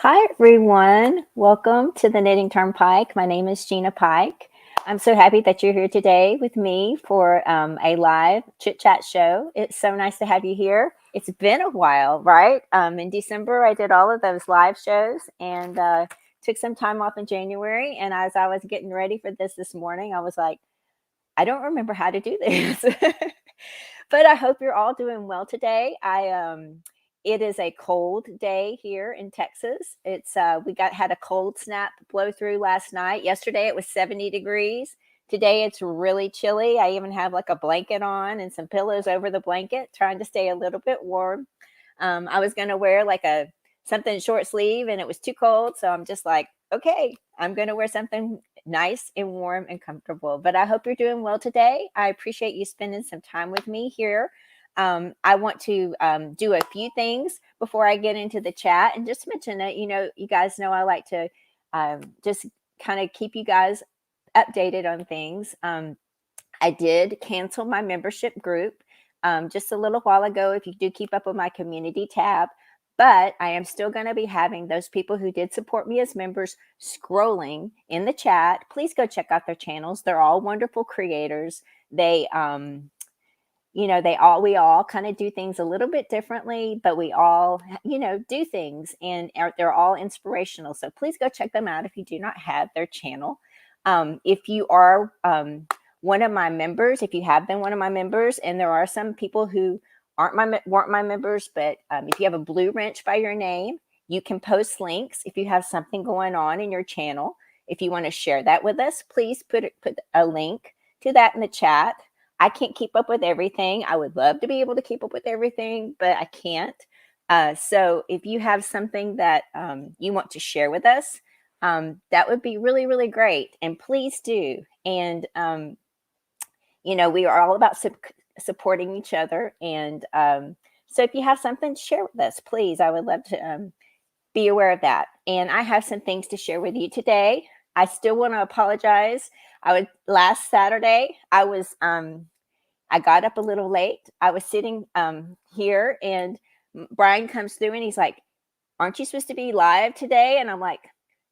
Hi, everyone. Welcome to the Knitting TurnPike. My name is Gina Pike. I'm so happy that you're here today with me for a live chit chat show. It's so nice to have you here. It's been a while, right? In December, I did all of those live shows and took some time off in January. And as I was getting ready for this morning, I was like, I don't remember how to do this. But I hope you're all doing well today. It is a cold day here in Texas. It's we had a cold snap blow through last night. Yesterday it was 70 degrees. Today it's really chilly. I even have like a blanket on and some pillows over the blanket, trying to stay a little bit warm. I was going to wear like something short sleeve and it was too cold, so I'm just like, okay, I'm going to wear something nice and warm and comfortable. But I hope you're doing well today. I appreciate you spending some time with me here. I want to do a few things before I get into the chat and just mention that, you guys know I like to just kind of keep you guys updated on things. I did cancel my membership group just a little while ago. If you do keep up with my community tab, but I am still going to be having those people who did support me as members scrolling in the chat. Please go check out their channels. They're all wonderful creators. They, we all kind of do things a little bit differently, but we all, do things and they're all inspirational. So please go check them out if you do not have their channel. If you are one of my members, if you have been one of my members, and there are some people who weren't my members, but if you have a blue wrench by your name, you can post links if you have something going on in your channel. If you want to share that with us, please put a link to that in the chat. I can't keep up with everything. I would love to be able to keep up with everything, but I can't. So if you have something that you want to share with us, that would be really, really great. And please do. And, we are all about supporting each other. And so if you have something to share with us, please, I would love to be aware of that. And I have some things to share with you today. I still want to apologize. Last Saturday, I got up a little late. I was sitting here and Brian comes through and he's like, aren't you supposed to be live today? And I'm like,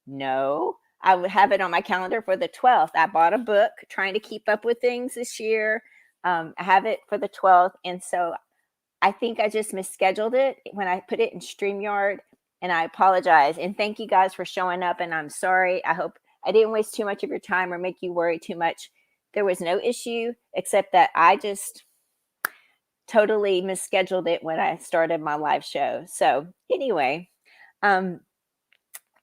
no, I would have it on my calendar for the 12th. I bought a book trying to keep up with things this year. I have it for the 12th. And so I think I just misscheduled it when I put it in StreamYard, and I apologize. And thank you guys for showing up. And I'm sorry. I hope I didn't waste too much of your time or make you worry too much. There was no issue except that I just totally misscheduled it when I started my live show. So anyway,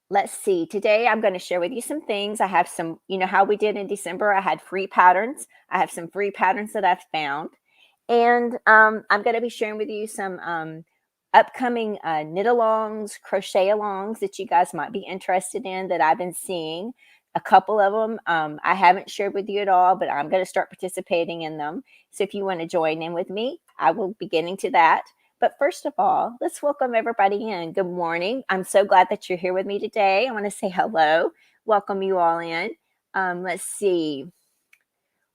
let's see. Today I'm going to share with you some things. I have some, how we did in December. I had free patterns. I have some free patterns that I've found. And I'm going to be sharing with you some upcoming knit-alongs, crochet-alongs that you guys might be interested in that I've been seeing. A couple of them I haven't shared with you at all, but I'm going to start participating in them. So if you want to join in with me, I will be getting to that. But first of all, let's welcome everybody in. Good morning. I'm so glad that you're here with me today. I want to say hello, welcome you all in. Let's see.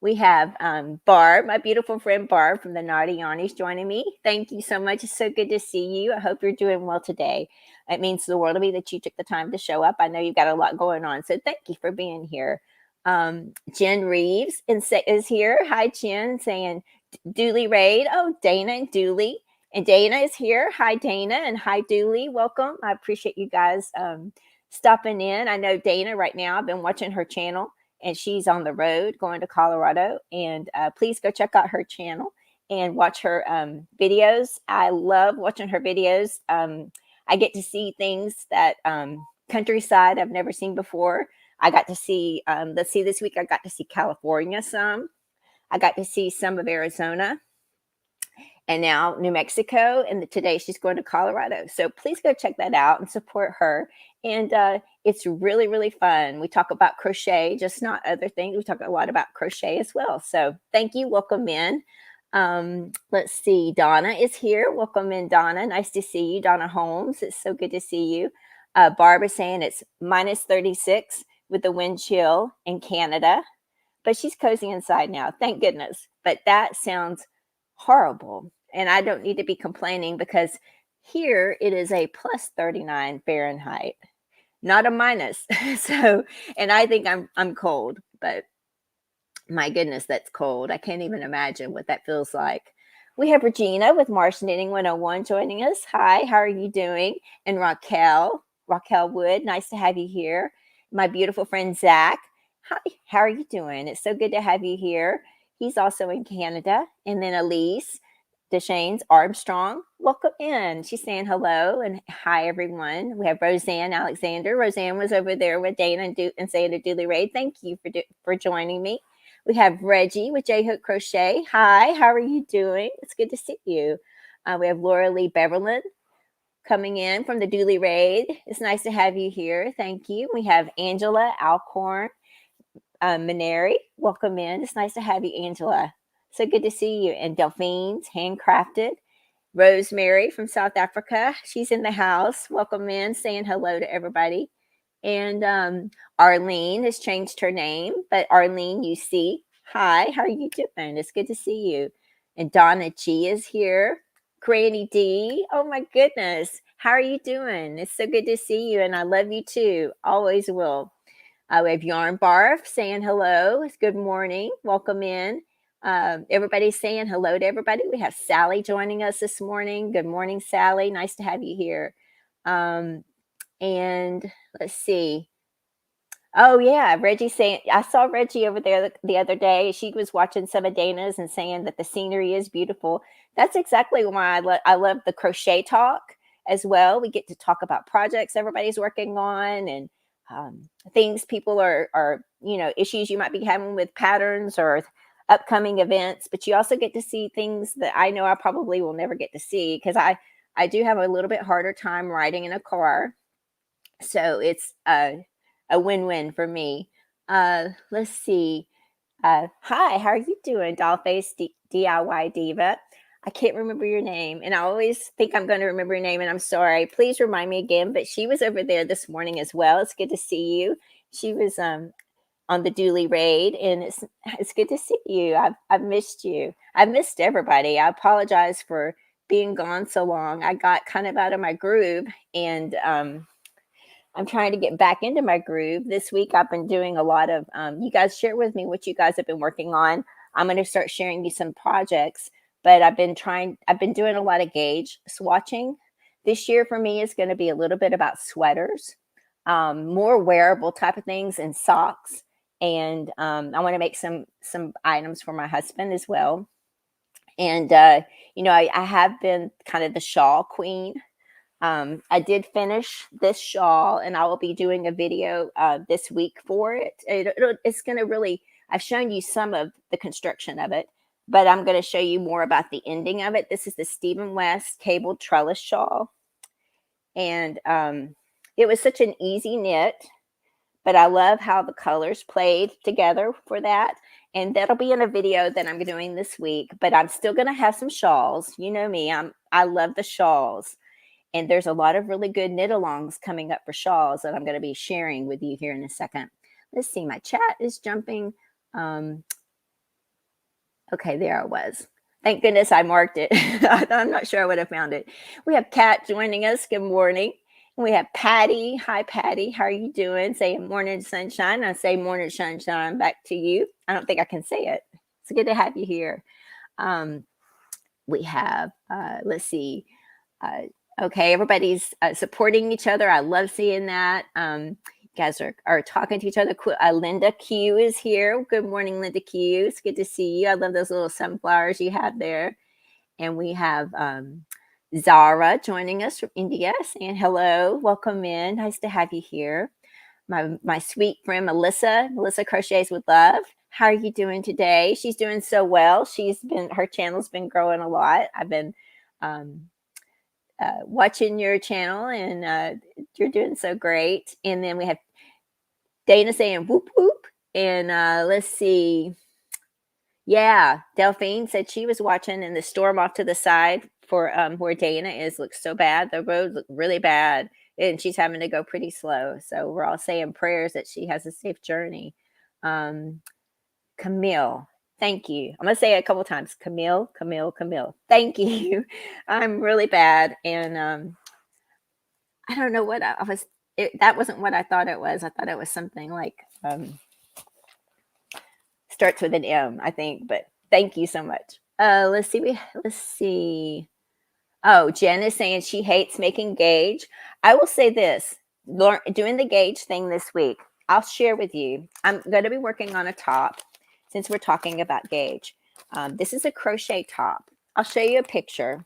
We have Barb, my beautiful friend Barb from the Naughty Yarnies joining me. Thank you so much. It's so good to see you. I hope you're doing well today. It means the world to me that you took the time to show up. I know you've got a lot going on, so thank you for being here. Jen Reeves is here. Hi, Jen, saying Dooley Raid. Oh, Dana and Dooley. And Dana is here. Hi, Dana, and hi, Dooley. Welcome. I appreciate you guys stopping in. I know Dana right now. I've been watching her channel, and she's on the road going to Colorado. And please go check out her channel and watch her videos. I love watching her videos. I get to see things that countryside I've never seen before. I got to see, this week I got to see California some. I got to see some of Arizona. And now New Mexico, and today she's going to Colorado. So please go check that out and support her. And it's really, really fun. We talk about crochet, just not other things. We talk a lot about crochet as well. So thank you. Welcome in. Let's see. Donna is here. Welcome in, Donna. Nice to see you, Donna Holmes. It's so good to see you. Barb is saying it's minus 36 with the wind chill in Canada. But she's cozy inside now. Thank goodness. But that sounds horrible. And I don't need to be complaining because Here it is a plus 39 Fahrenheit, not a minus. So, and I think I'm cold, but my goodness, that's cold. I can't even imagine what that feels like. We have Regina with Marsh Knitting 101 joining us. Hi, how are you doing? And Raquel Wood, nice to have you here. My beautiful friend Zach. Hi, how are you doing? It's so good to have you here. He's also in Canada. And then Elise Deshanes Armstrong, welcome in. She's saying hello and hi, everyone. We have Roseanne Alexander. Roseanne was over there with Dana and Sandra Dooley Raid. Thank you for joining me. We have Reggie with J Hook Crochet. Hi, how are you doing? It's good to see you. We have Laura Lee Beverland coming in from the Dooley Raid. It's nice to have you here. Thank you. We have Angela Alcorn Maneri. Welcome in. It's nice to have you, Angela. So good to see you. And Delphine's Handcrafted. Rosemary from South Africa. She's in the house. Welcome in, saying hello to everybody. And Arlene has changed her name, but Arlene, you see. Hi, how are you doing? It's good to see you. And Donna G is here. GrannyDee. Oh my goodness. How are you doing? It's so good to see you. And I love you too. Always will. We have Yarn Barf saying hello. It's good morning. Welcome in. Everybody's saying hello to everybody. We have Sally joining us this morning. Good morning, Sally. Nice to have you here. And let's see. Oh yeah, Reggie saying, I saw Reggie over there the other day. She was watching some of Dana's and saying that the scenery is beautiful. That's exactly why I love the crochet talk as well. We get to talk about projects everybody's working on and things people are, issues you might be having with patterns or upcoming events, but you also get to see things that I know I probably will never get to see because I do have a little bit harder time riding in a car. So it's a win-win for me. Let's see. Hi, how are you doing, Dollface DIY Diva? I can't remember your name, and I always think I'm going to remember your name, and I'm sorry. Please remind me again. But she was over there this morning as well. It's good to see you. She was on the Dooley Raid, and it's good to see you. I've missed you. I've missed everybody. I apologize for being gone so long. I got kind of out of my groove, and I'm trying to get back into my groove. This week, I've been doing a lot of, you guys share with me what you guys have been working on. I'm going to start sharing you some projects, but I've been doing a lot of gauge swatching. This year for me is going to be a little bit about sweaters, more wearable type of things and socks. And I want to make some items for my husband as well. And, I have been kind of the shawl queen. I did finish this shawl and I will be doing a video this week for it. It's going to really, I've shown you some of the construction of it, but I'm going to show you more about the ending of it. This is the Stephen West cabled trellis shawl. And it was such an easy knit, but I love how the colors played together for that. And that'll be in a video that I'm doing this week, but I'm still going to have some shawls. You know me, I love the shawls. And there's a lot of really good knit-alongs coming up for shawls that I'm going to be sharing with you here in a second. Let's see, my chat is jumping. Okay, there I was. Thank goodness I marked it. I'm not sure I would have found it. We have Kat joining us. Good morning. And we have Patty. Hi, Patty. How are you doing? Say morning sunshine. I say morning sunshine back to you. I don't think I can say it. It's good to have you here. We have, let's see, okay, everybody's supporting each other. I love seeing that. You guys are talking to each other. Linda Q is here. Good morning, Linda Q. It's good to see you. I love those little sunflowers you have there. And we have Zara joining us from India saying hello. Welcome in. Nice to have you here. My sweet friend Melissa Crochets with Love. How are you doing today? She's doing so well. Her channel's been growing a lot. I've been watching your channel and you're doing so great. And then we have Dana saying whoop whoop. And let's see. Yeah, Delphine said she was watching and the storm off to the side for where Dana is looks so bad. The roads look really bad and she's having to go pretty slow. So we're all saying prayers that she has a safe journey. Camille, Thank you. I'm going to say it a couple times. Camille, Camille, Camille. Thank you. I'm really bad. And I don't know what I was. That wasn't what I thought it was. I thought it was something like starts with an M, I think. But thank you so much. Let's see. Let's see. Oh, Jen is saying she hates making gauge. I will say this, doing the gauge thing this week, I'll share with you. I'm going to be working on a top since we're talking about gauge. This is a crochet top. I'll show you a picture.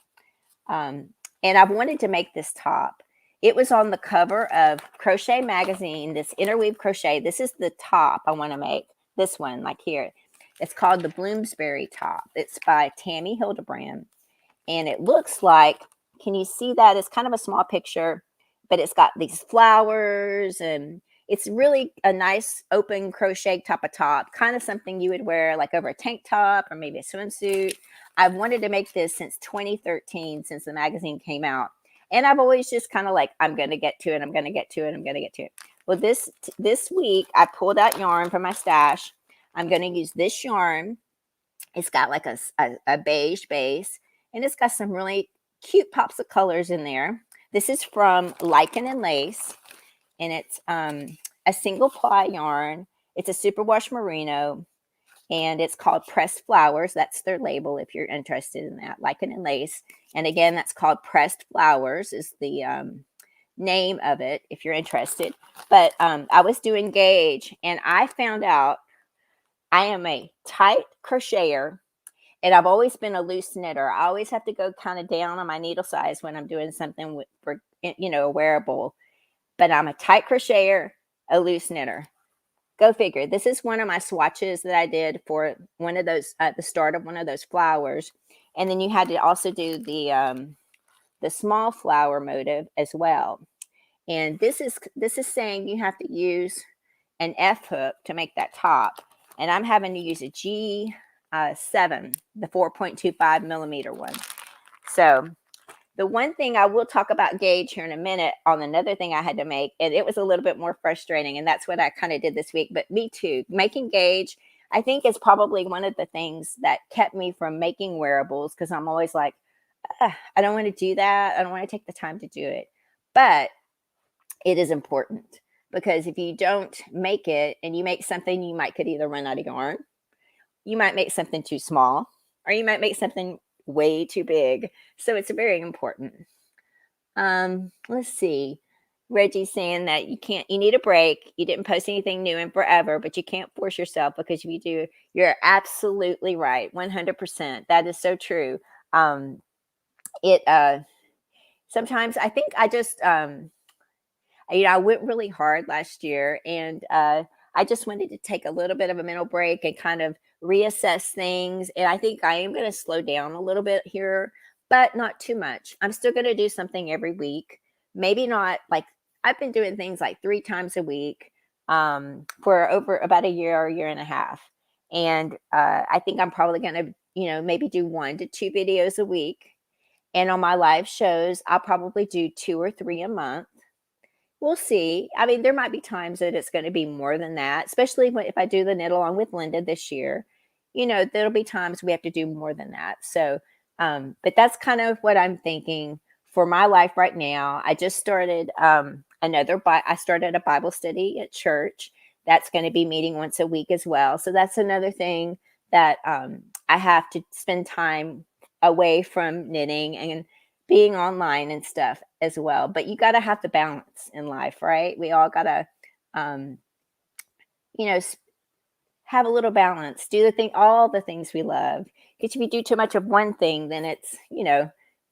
And I've wanted to make this top. It was on the cover of Crochet Magazine, this interweave crochet. This is the top I want to make. This one, like here. It's called the Bloomsbury top. It's by Tammy Hildebrand. And it looks like, can you see that? It's kind of a small picture, but it's got these flowers and it's really a nice open crochet type of top, kind of something you would wear like over a tank top or maybe a swimsuit. I've wanted to make this since 2013, since the magazine came out. And I've always just kind of like, I'm going to get to it. I'm going to get to it. I'm going to get to it. Well, this week I pulled out yarn from my stash. I'm going to use this yarn. It's got like a beige base. And it's got some really cute pops of colors in there. This is from Lichen and Lace. And it's a single ply yarn. It's a superwash merino. And it's called Pressed Flowers. That's their label if you're interested in that. Lichen and Lace. And again, that's called Pressed Flowers is the name of it if you're interested. But I was doing gauge. And I found out I am a tight crocheter. And I've always been a loose knitter. I always have to go kind of down on my needle size when I'm doing something for, a wearable. But I'm a tight crocheter, a loose knitter. Go figure. This is one of my swatches that I did for one of those at the start of one of those flowers. And then you had to also do the small flower motive as well. And this is saying you have to use an F hook to make that top. And I'm having to use a G7, the 4.25 millimeter one. So the one thing I will talk about gauge here in a minute on another thing I had to make, and it was a little bit more frustrating, and that's what I kind of did this week. But me too, making gauge, I think is probably one of the things that kept me from making wearables, because I'm always like, I don't want to do that. I don't want to take the time to do it. But it is important, because if you don't make it and you make something, you could either run out of yarn, you might make something too small, or you might make something way too big. So it's very important. Let's see. Reggie's saying that you need a break. You didn't post anything new in forever, but you can't force yourself, because if you do, you're absolutely right. 100%. That is so true. Sometimes I think I just, I went really hard last year, and I just wanted to take a little bit of a mental break and kind of reassess things. And I think I am going to slow down a little bit here, but not too much. I'm still going to do something every week. Maybe not like I've been doing things like 3 times a week for over about a year or a year and a half. And I think I'm probably going to, maybe do 1 to 2 videos a week. And on my live shows, I'll probably do 2 or 3 a month. We'll see. I mean, there might be times that it's going to be more than that, especially if I do the knit along with Linda this year. There'll be times we have to do more than that. So, but that's kind of what I'm thinking for my life right now. I just started I started a Bible study at church. That's going to be meeting once a week as well. So that's another thing that I have to spend time away from knitting and being online and stuff as well. But you got to have the balance in life, right? We all got to, have a little balance, do all the things we love. Because if you do too much of one thing, then it's,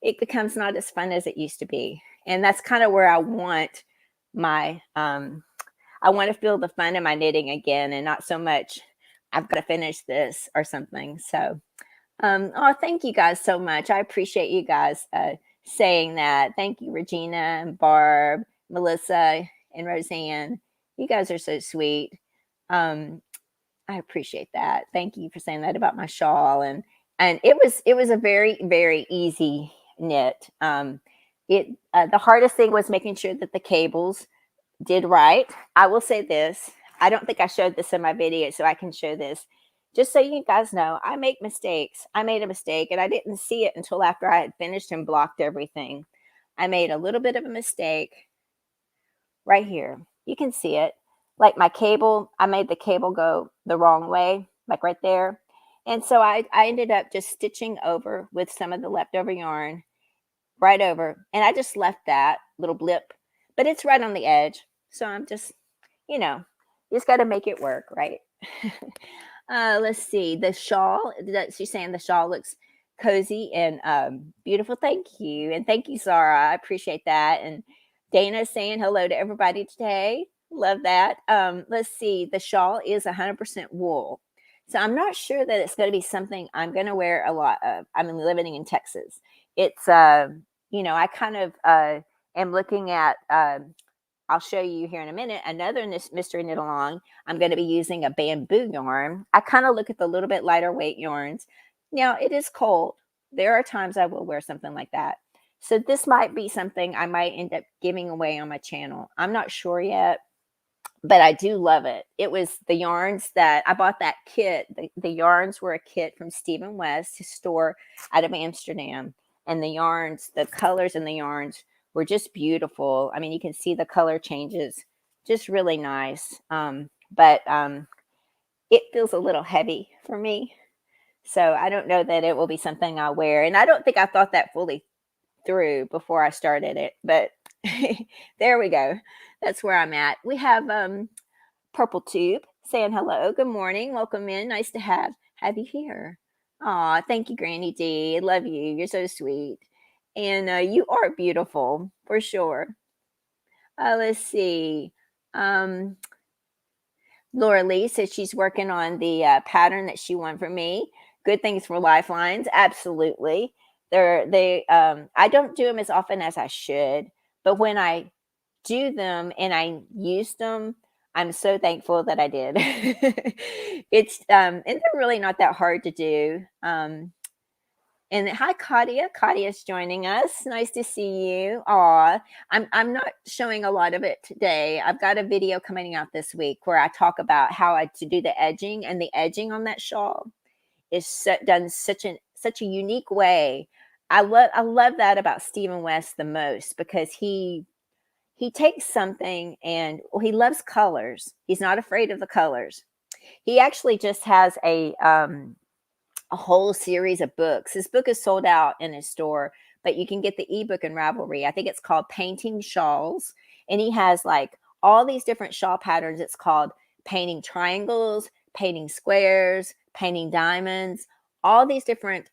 it becomes not as fun as it used to be. And that's kind of where I want I want to feel the fun in my knitting again, and not so much, I've got to finish this or something. So, thank you guys so much. I appreciate you guys saying that. Thank you, Regina and Barb, Melissa and Roseanne. You guys are so sweet. I appreciate that. Thank you for saying that about my shawl. And it was a very, very easy knit. The hardest thing was making sure that the cables did right. I will say this. I don't think I showed this in my video, so I can show this. just so you guys know, I make mistakes. I made a mistake and I didn't see it until after I had finished and blocked everything. I made a little bit of a mistake right here. You can see it. Like my cable, I made the cable go the wrong way, like right there. And so I ended up just stitching over with some of the leftover yarn right over. And I just left that little blip, but it's right on the edge. So I'm just, you know, you just got to make it work, right? Let's see. The shawl, she's saying the shawl looks cozy and beautiful. Thank you. And thank you, Zara. I appreciate that. And Dana saying hello to everybody today. Love that. Let's see. The shawl is 100% wool. So I'm not sure that it's going to be something I'm going to wear a lot of. I'm living in Texas. It's, I kind of am looking at, I'll show you here in a minute, another mystery knit along. I'm going to be using a bamboo yarn. I kind of look at the little bit lighter weight yarns. Now, it is cold. There are times I will wear something like that. So this might be something I might end up giving away on my channel. I'm not sure yet, but I do love it. It was the yarns that I bought that kit. The yarns were a kit from Stephen West, his store out of Amsterdam. And the yarns, the colors in the yarns were just beautiful. I mean, you can see the color changes, just really nice. But it feels a little heavy for me. So I don't know that it will be something I'll wear. And I don't think I thought that fully through before I started it, but there we go. That's where I'm at. We have Purple Tube saying hello. Good morning. Welcome in. Nice to have you here. Aw, thank you, GrannyDee. I love you. You're so sweet. And you are beautiful, for sure. Let's see. Laura Lee says she's working on the pattern that she won from me. Good things for lifelines. Absolutely. I don't do them as often as I should, but when I do them and I use them, I'm so thankful that I did. And they're really not that hard to do. And hi, Claudia. Claudia's joining us. Nice to see you. Aw, I'm not showing a lot of it today. I've got a video coming out this week where I talk about how to do the edging, and the edging on that shawl is done such a unique way. I love that about Stephen West the most, because he takes something and he loves colors. He's not afraid of the colors. He actually just has a whole series of books. His book is sold out in his store, but you can get the ebook in Ravelry. I think it's called Painting Shawls. And he has like all these different shawl patterns. It's called Painting Triangles, Painting Squares, Painting Diamonds, all these different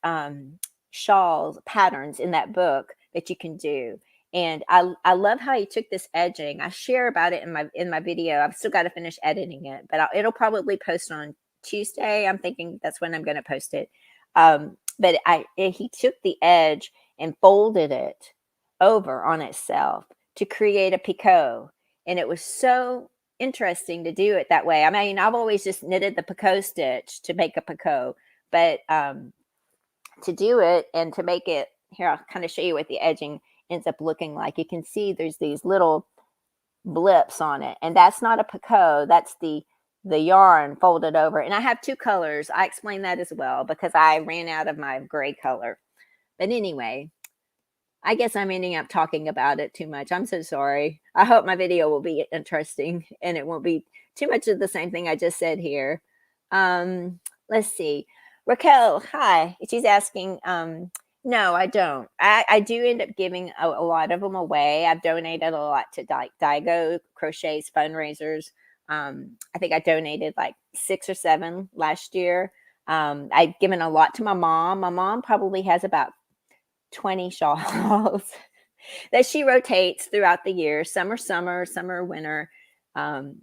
shawls patterns in that book that you can do. And I love how he took this edging. I share about it in my video. I've still got to finish editing it, but it'll probably post on Tuesday. I'm thinking that's when I'm going to post it. But he took the edge and folded it over on itself to create a picot. And it was so interesting to do it that way. I mean, I've always just knitted the picot stitch to make a picot, but to do it and to make it, here, I'll kind of show you what the edging ends up looking like. You can see there's these little blips on it, and that's not a picot. That's the yarn folded over. And I have two colors. I explained that as well because I ran out of my gray color. But anyway, I guess I'm ending up talking about it too much. I'm so sorry. I hope my video will be interesting and it won't be too much of the same thing I just said here. Let's see. Raquel, hi. She's asking, no, I don't. I do end up giving a lot of them away. I've donated a lot to Daigo Crochet's fundraisers. I think I donated like 6 or 7 last year. I've given a lot to my mom. My mom probably has about 20 shawls that she rotates throughout the year. Some are summer, some are winter. And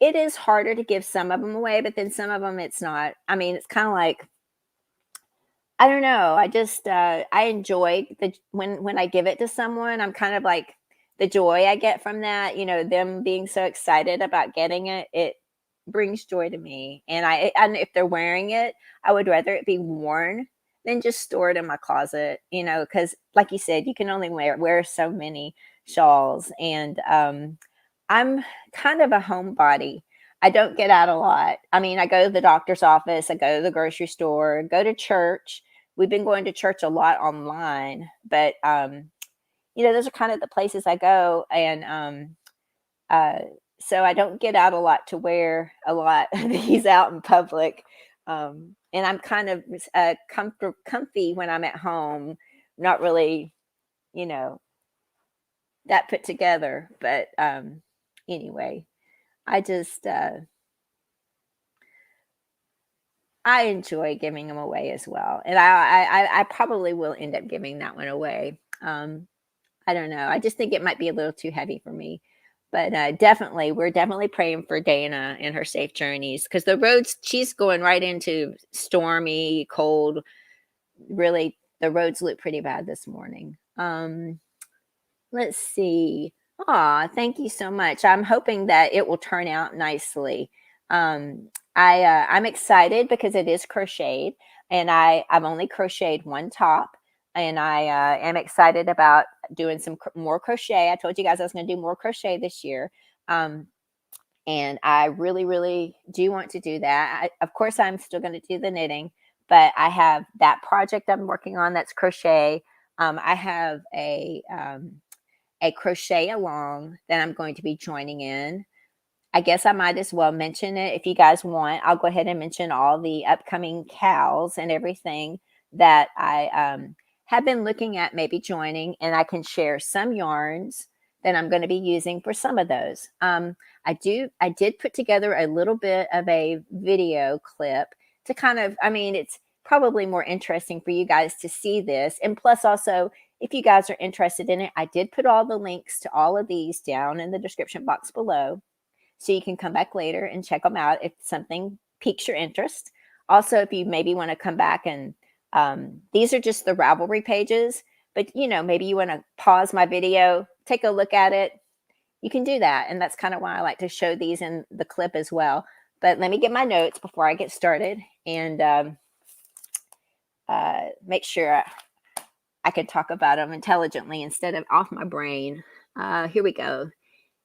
it is harder to give some of them away, but then some of them it's not. I mean, it's kind of like, I don't know. I just I enjoy when I give it to someone. I'm kind of like the joy I get from that, them being so excited about getting it. It brings joy to me. And if they're wearing it, I would rather it be worn than just store it in my closet, because like you said, you can only wear so many shawls. And I'm kind of a homebody. I don't get out a lot. I mean, I go to the doctor's office, I go to the grocery store, go to church. We've been going to church a lot online, but those are kind of the places I go, and uh, so I don't get out a lot to wear a lot of these out in public. And I'm kind of comfy when I'm at home, not really, you know, that put together. But anyway, I just I enjoy giving them away as well, and I probably will end up giving that one away. I don't know. I just think it might be a little too heavy for me. But we're definitely praying for Dana and her safe journeys, because the roads, she's going right into stormy, cold. Really, the roads look pretty bad this morning. Let's see. Thank you so much. I'm hoping that it will turn out nicely. I'm excited because it is crocheted, and I've only crocheted one top, and I am excited about doing some more crochet. I told you guys I was going to do more crochet this year. And I really, really do want to do that. Of course, I'm still going to do the knitting, but I have that project I'm working on that's crochet. I have a crochet along that I'm going to be joining in. I guess I might as well mention it if you guys want. I'll go ahead and mention all the upcoming cows and everything that I have been looking at maybe joining, and I can share some yarns that I'm going to be using for some of those. I did put together a little bit of a video clip to kind of, it's probably more interesting for you guys to see this. And plus also, if you guys are interested in it, I did put all the links to all of these down in the description box below, so you can come back later and check them out if something piques your interest. Also, if you maybe want to come back and these are just the Ravelry pages, but maybe you want to pause my video, take a look at it, you can do that. And that's kind of why I like to show these in the clip as well. But let me get my notes before I get started, and make sure I can talk about them intelligently instead of off my brain. Here we go.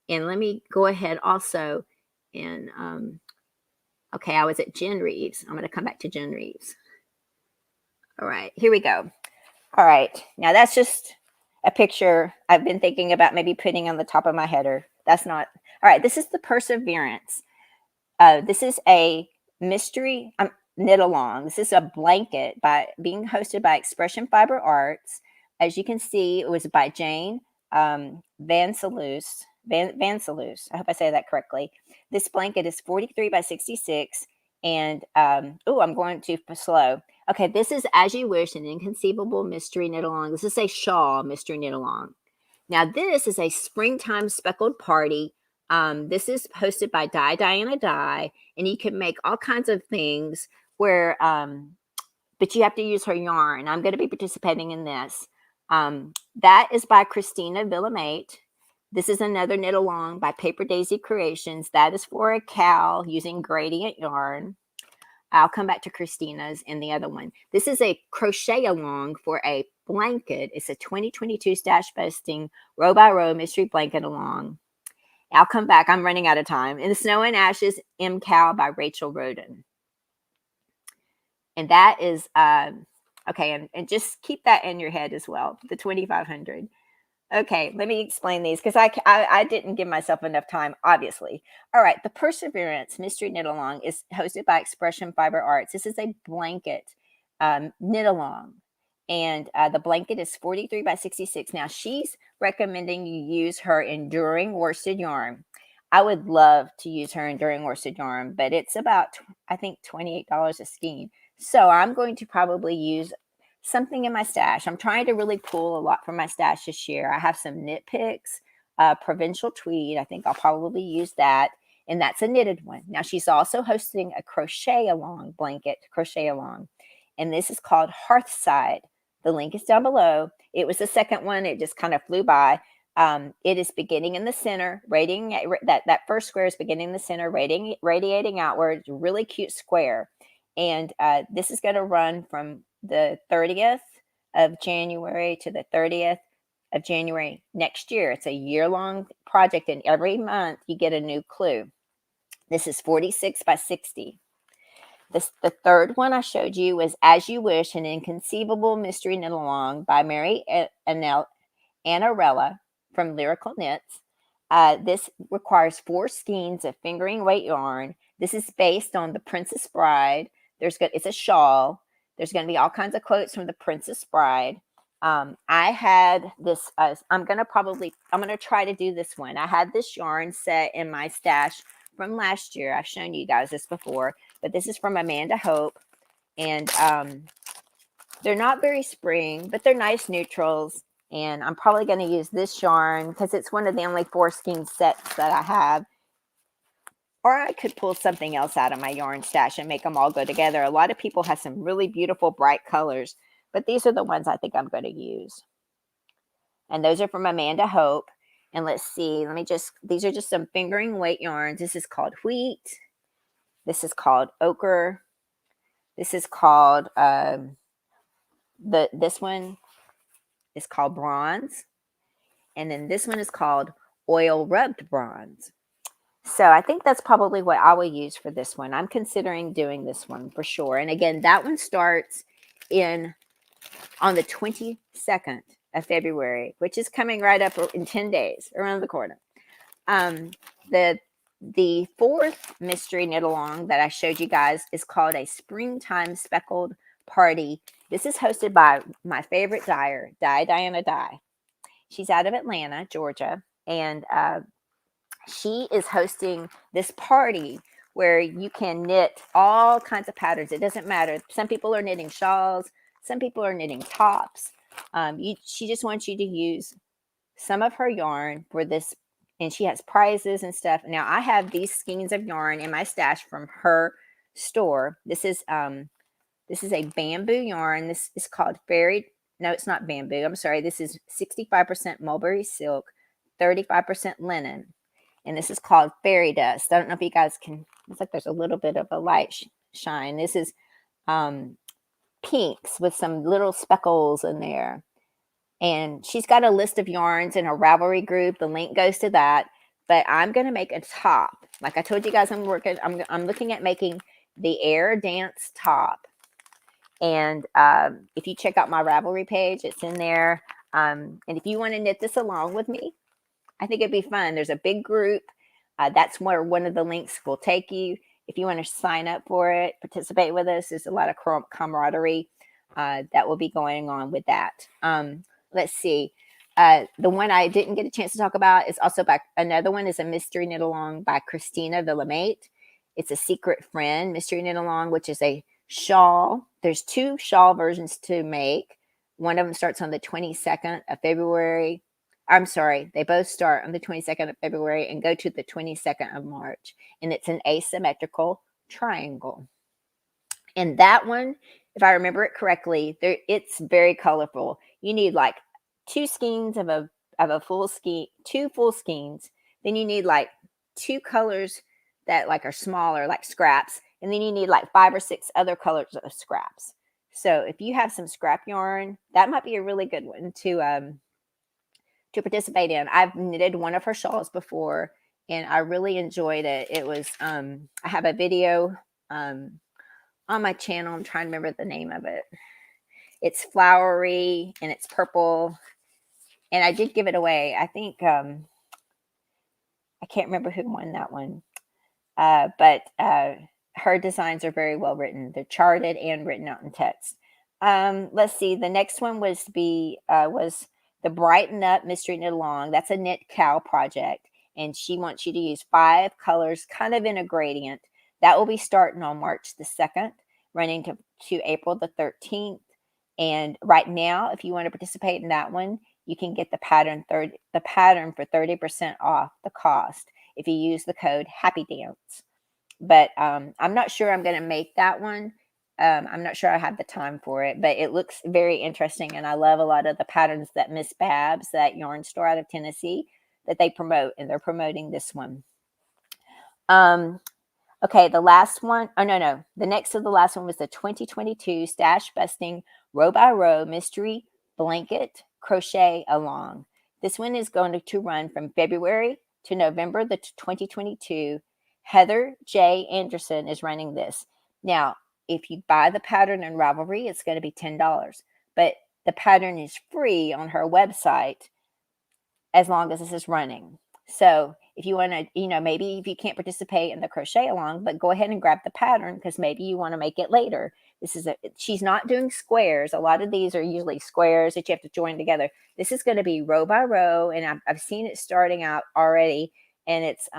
And let me go ahead also and, okay, I was at Jen Reeves. I'm going to come back to Jen Reeves. All right, here we go. All right, now that's just a picture I've been thinking about maybe putting on the top of my header. That's not, all right, this is the Perseverance. This is a mystery knit along. This is a blanket being hosted by Expression Fiber Arts. As you can see, it was by Jane Vansalus. I hope I say that correctly. This blanket is 43 by 66, and I'm going too slow. Okay, this is As You Wish, an Inconceivable Mystery Knit Along. This is a Shawl Mystery Knit Along. Now this is a Springtime Speckled Party. This is hosted by Diana Dye, and you can make all kinds of things where, but you have to use her yarn. I'm going to be participating in this. That is by Christina Villamate. This is another knit along by Paper Daisy Creations. That is for a cow using gradient yarn. I'll come back to Christina's and the other one. This is a crochet along for a blanket. It's a 2022 stash busting row by row mystery blanket along. I'll come back. I'm running out of time. And the Snow and Ashes M Cow by Rachel Roden. And that is, okay, and just keep that in your head as well, the 2500. Okay, let me explain these because I didn't give myself enough time, obviously. All right, the Perseverance Mystery Knit Along is hosted by Expression Fiber Arts. This is a blanket knit along, and the blanket is 43 by 66. Now, she's recommending you use her enduring worsted yarn. I would love to use her enduring worsted yarn, but it's about, I think, $28 a skein. So I'm going to probably use something in my stash. I'm trying to really pull a lot from my stash this year. I have some knit picks, provincial tweed. I think I'll probably use that. And that's a knitted one. Now she's also hosting a crochet along blanket, crochet along. And this is called Hearthside. The link is down below. It was the second one. It just kind of flew by. It is beginning in the center, that first square is beginning in the center, radiating outwards, really cute square. And this is going to run from the 30th of January to the 30th of January next year. It's a year-long project, and every month you get a new clue. This is 46 by 60. The third one I showed you was As You Wish, an Inconceivable Mystery Knit Along by Mary Annarella from Lyrical Knits. This requires 4 skeins of fingering weight yarn. This is based on The Princess Bride. It's a shawl. There's going to be all kinds of quotes from The Princess Bride. I had this, I'm going to try to do this one. I had this yarn set in my stash from last year. I've shown you guys this before, but this is from Amanda Hope. And they're not very spring, but they're nice neutrals. And I'm probably going to use this yarn because it's one of the only 4 skein sets that I have. Or I could pull something else out of my yarn stash and make them all go together. A lot of people have some really beautiful bright colors, but these are the ones I think I'm going to use. And those are from Amanda Hope. And let's see, these are just some fingering weight yarns. This is called Wheat. This is called Ochre. This is called, this one is called Bronze. And then this one is called Oil Rubbed Bronze. So I think that's probably what I will use for this one. I'm considering doing this one for sure. And again, that one starts on the 22nd of February, which is coming right up in 10 days, around the corner. The 4th mystery knit along that I showed you guys is called a Springtime Speckled Party. This is hosted by my favorite dyer, Diana Dye. She's out of Atlanta, Georgia, and she is hosting this party where you can knit all kinds of patterns. It doesn't matter. Some people are knitting shawls. Some people are knitting tops. She just wants you to use some of her yarn for this, and she has prizes and stuff. Now, I have these skeins of yarn in my stash from her store. This is a bamboo yarn. This is called no, it's not bamboo. I'm sorry. This is 65% mulberry silk, 35% linen. And this is called Fairy Dust. I don't know if you guys can, it's like there's a little bit of a light shine. This is pinks with some little speckles in there. And she's got a list of yarns in her Ravelry group. The link goes to that. But I'm going to make a top. Like I told you guys, I'm looking at making the Air Dance top. And if you check out my Ravelry page, it's in there. And if you want to knit this along with me, I think it'd be fun. There's a big group. That's where one of the links will take you. If you want to sign up for it, participate with us. There's a lot of camaraderie that will be going on with that. Let's see. The one I didn't get a chance to talk about is also by another one is a mystery knit along by Christina Villamate. It's a Secret Friend mystery knit along, which is a shawl. There's 2 shawl versions to make. One of them starts on the 22nd of February. I'm sorry, they both start on the 22nd of February and go to the 22nd of March. And it's an asymmetrical triangle. And that one, if I remember it correctly, it's very colorful. You need like 2 skeins of a full skein, 2 full skeins. Then you need like 2 colors that like are smaller, like scraps. And then you need like 5 or 6 other colors of scraps. So if you have some scrap yarn, that might be a really good one to participate in. I've knitted one of her shawls before, and I really enjoyed it. It was, I have a video on my channel. I'm trying to remember the name of it. It's flowery, and it's purple, and I did give it away. I think, I can't remember who won that one, but her designs are very well written. They're charted and written out in text. Let's see. The next one was the Brighten Up Mystery Knit Along. That's a knit cow project, and she wants you to use 5 colors, kind of in a gradient. That will be starting on March the 2nd, running to April the 13th. And right now, if you want to participate in that one, you can get the pattern for 30% off the cost if you use the code HAPPYDANCE. But I'm not sure I'm going to make that one. I'm not sure I have the time for it, but it looks very interesting. And I love a lot of the patterns that Miss Babs, that yarn store out of Tennessee, that they promote, and they're promoting this one. Okay, the last one. Oh, no. The next to the last one was the 2022 Stash Busting Row by Row Mystery Blanket Crochet Along. This one is going to run from February to November the 2022. Heather J. Anderson is running this. Now, if you buy the pattern in Ravelry, it's going to be $10. But the pattern is free on her website as long as this is running. So if you want to, maybe if you can't participate in the crochet along, but go ahead and grab the pattern because maybe you want to make it later. She's not doing squares. A lot of these are usually squares that you have to join together. This is going to be row by row, and I've seen it starting out already, and it's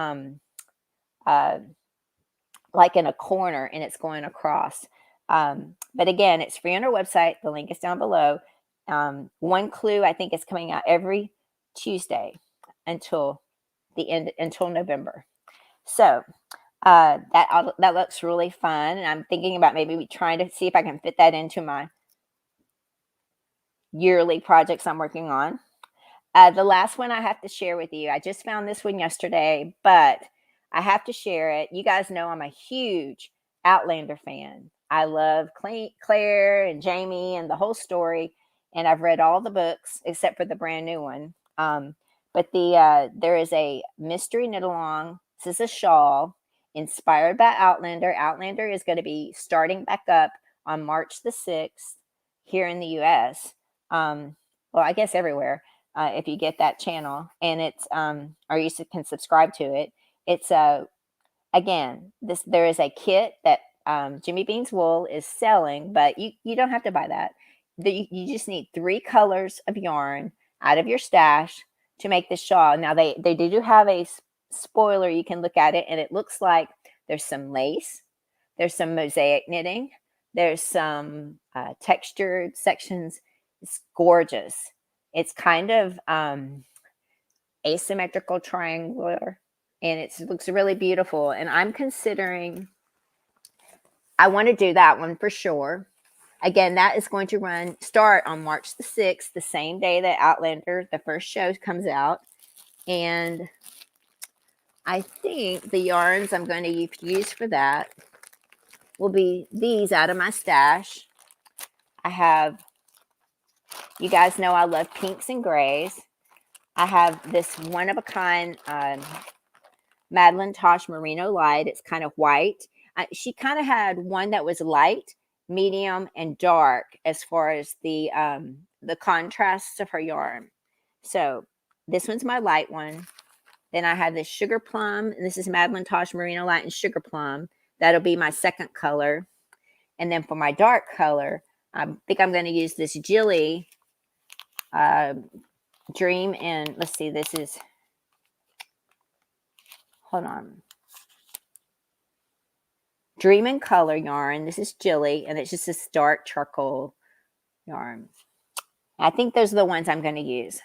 like in a corner, and it's going across. But again, it's free on our website. The link is down below. One clue, I think, is coming out every Tuesday until November. So that looks really fun, and I'm thinking about maybe trying to see if I can fit that into my yearly projects I'm working on. The last one I have to share with you, I just found this one yesterday, but I have to share it. You guys know I'm a huge Outlander fan. I love Claire and Jamie and the whole story, and I've read all the books except for the brand new one. But there is a mystery knit along. This is a shawl inspired by Outlander. Outlander is going to be starting back up on March the 6th here in the U.S. Well, I guess everywhere if you get that channel, and it's or you can subscribe to it. It's again, there is a kit that Jimmy Bean's Wool is selling, but you don't have to buy that. You just need 3 colors of yarn out of your stash to make the shawl. Now they do have a spoiler. You can look at it, and it looks like there's some lace, there's some mosaic knitting, there's some textured sections. It's gorgeous. It's kind of asymmetrical triangular, and it looks really beautiful. And I'm considering, I want to do that one for sure. Again, that is going to start on March the 6th, the same day that Outlander, the first show, comes out. And I think the yarns I'm going to use for that will be these out of my stash. I have, you guys know I love pinks and grays. I have this one-of-a-kind Madeline Tosh Merino Light. It's kind of white. She kind of had one that was light, medium, and dark as far as the contrasts of her yarn. So this one's my light one. Then I have this Sugar Plum, and this is Madeline Tosh Merino Light and Sugar Plum. That'll be my second color. And then for my dark color, I think I'm going to use this Jilly Dream, and let's see, this is, hold on, Dream and Color yarn. This is Jilly, and it's just this dark charcoal yarn. I think those are the ones I'm going to use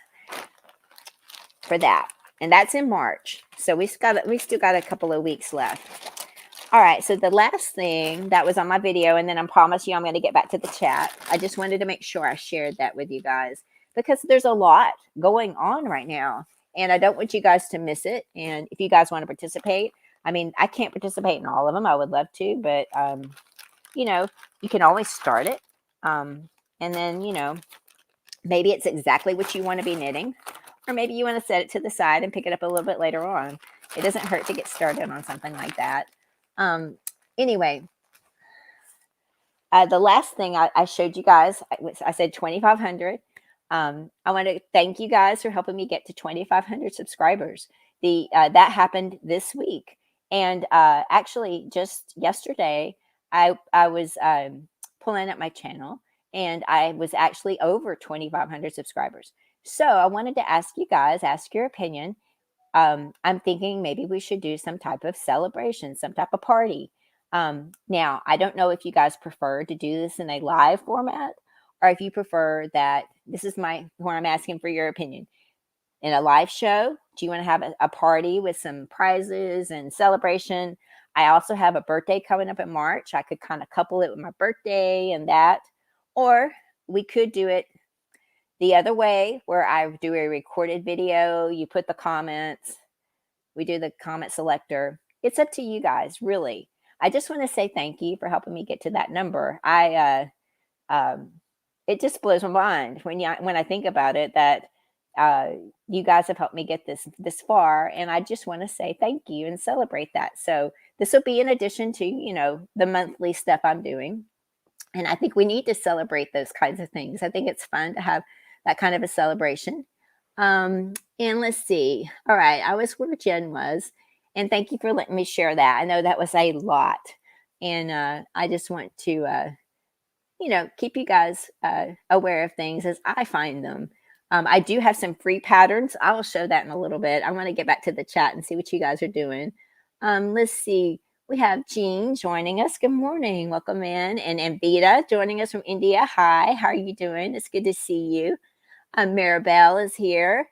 for that, and that's in March. So we still got a couple of weeks left. All right, so the last thing that was on my video, and then I promise you I'm going to get back to the chat. I just wanted to make sure I shared that with you guys because there's a lot going on right now, and I don't want you guys to miss it. And if you guys want to participate, I mean, I can't participate in all of them. I would love to, but, you can always start it. And then, maybe it's exactly what you want to be knitting, or maybe you want to set it to the side and pick it up a little bit later on. It doesn't hurt to get started on something like that. Anyway, the last thing I showed you guys, I said 2,500. I want to thank you guys for helping me get to 2,500 subscribers. That happened this week. And actually, just yesterday, I was pulling up my channel, and I was actually over 2,500 subscribers. So I wanted to ask you guys, ask your opinion. I'm thinking maybe we should do some type of celebration, some type of party. Now, I don't know if you guys prefer to do this in a live format, or if you prefer that, this is where I'm asking for your opinion. In a live show, do you want to have a party with some prizes and celebration? I also have a birthday coming up in March. I could kind of couple it with my birthday and that. Or we could do it the other way, where I do a recorded video. You put the comments. We do the comment selector. It's up to you guys, really. I just want to say thank you for helping me get to that number. It just blows my mind when I think about it, that you guys have helped me get this far, and I just want to say thank you and celebrate that. So this will be in addition to, you know, the monthly stuff I'm doing. And I think we need to celebrate those kinds of things. I think it's fun to have that kind of a celebration. And let's see. All right, I was where Jen was, and thank you for letting me share that. I know that was a lot, and I just want to, you know, keep you guys aware of things as I find them. I do have some free patterns. I will show that in a little bit. I want to get back to the chat and see what you guys are doing. Let's see. We have Jean joining us. Good morning. Welcome in. And Ambita joining us from India. Hi. How are you doing? It's good to see you. Maribel is here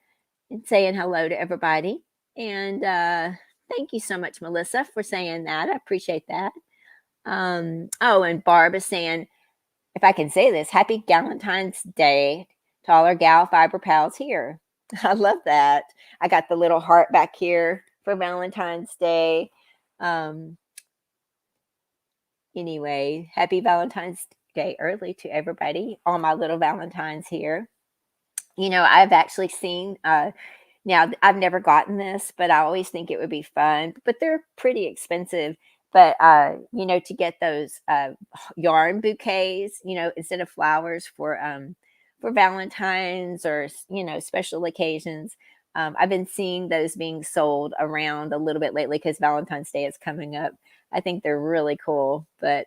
and saying hello to everybody. And thank you so much, Melissa, for saying that. I appreciate that. Oh, and Barb is saying, if I can say this, happy Valentine's Day to all our gal fiber pals here. I love that. I got the little heart back here for Valentine's Day. Anyway, happy Valentine's Day early to everybody, all my little Valentines here. You know, I've actually seen, now I've never gotten this, but I always think it would be fun, but they're pretty expensive. But, you know, to get those yarn bouquets, you know, instead of flowers for Valentine's or, you know, special occasions. I've been seeing those being sold around a little bit lately because Valentine's Day is coming up. I think they're really cool, but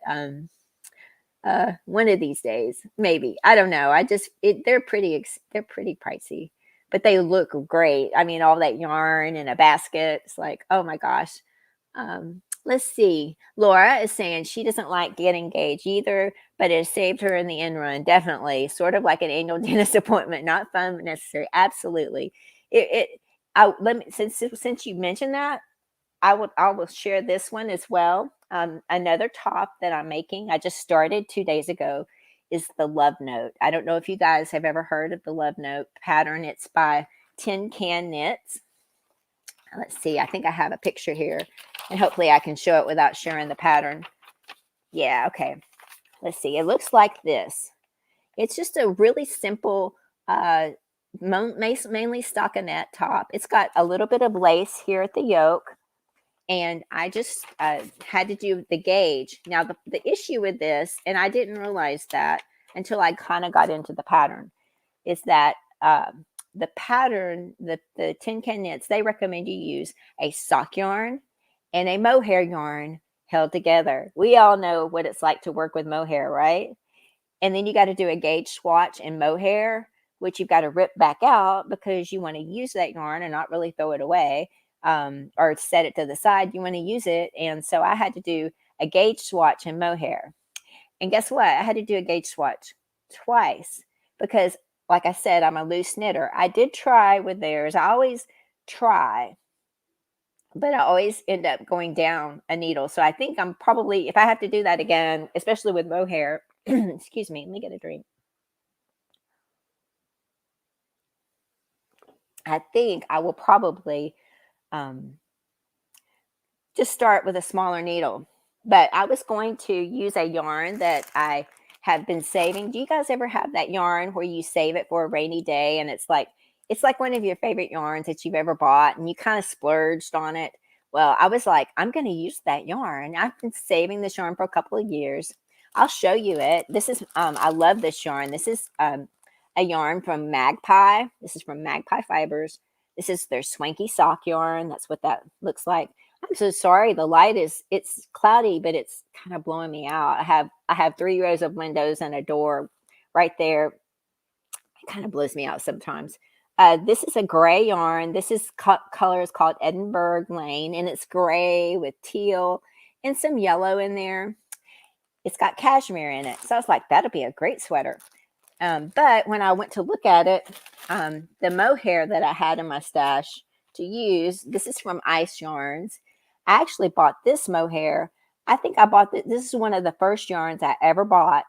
one of these days, maybe. I don't know. They're pretty pricey, but they look great. I mean, all that yarn in a basket. It's like, oh my gosh. Let's see. Laura is saying she doesn't like getting engaged either, but it has saved her in the end run. Definitely. Sort of like an annual dentist appointment. Not fun, but necessary. Absolutely. Since you mentioned that, I will share this one as well. Another top that I'm making, I just started 2 days ago, is the Love Note. I don't know if you guys have ever heard of the Love Note pattern. It's by Tin Can Knits. Let's see. I think I have a picture here, and hopefully I can show it without sharing the pattern. Yeah, okay. Let's see. It looks like this. It's just a really simple, mainly stockinette top. It's got a little bit of lace here at the yoke. And I just had to do the gauge. Now, the issue with this, and I didn't realize that until I kind of got into the pattern, is that the pattern, the Tin Can Knits, they recommend you use a sock yarn and a mohair yarn held together. We all know what it's like to work with mohair, right? And then you got to do a gauge swatch in mohair, which you've got to rip back out because you want to use that yarn and not really throw it away. Or set it to the side, you want to use it. And so I had to do a gauge swatch in mohair. And guess what? I had to do a gauge swatch twice because, like I said, I'm a loose knitter. I did try with theirs. I always try, but I always end up going down a needle. So I think I'm probably, if I have to do that again, especially with mohair, excuse me, let me get a drink. I think I will probably just start with a smaller needle. But I was going to use a yarn that I have been saving. Do you guys ever have that yarn where you save it for a rainy day, and it's like one of your favorite yarns that you've ever bought and you kind of splurged on it? Well, I was like, I'm going to use that yarn. I've been saving this yarn for a couple of years. I'll show you it. This is I love this yarn. This is a yarn from Magpie. This is from Magpie Fibers. This is their swanky sock yarn. That's what that looks like. I'm so sorry. The light it's cloudy, but it's kind of blowing me out. I have 3 rows of windows and a door right there. It kind of blows me out sometimes. This is a gray yarn. This is color is called Edinburgh Lane, and it's gray with teal and some yellow in there. It's got cashmere in it. So I was like, that'll be a great sweater. But when I went to look at it, the mohair that I had in my stash to use, this is from Ice Yarns. I actually bought this mohair. I think I bought this is one of the first yarns I ever bought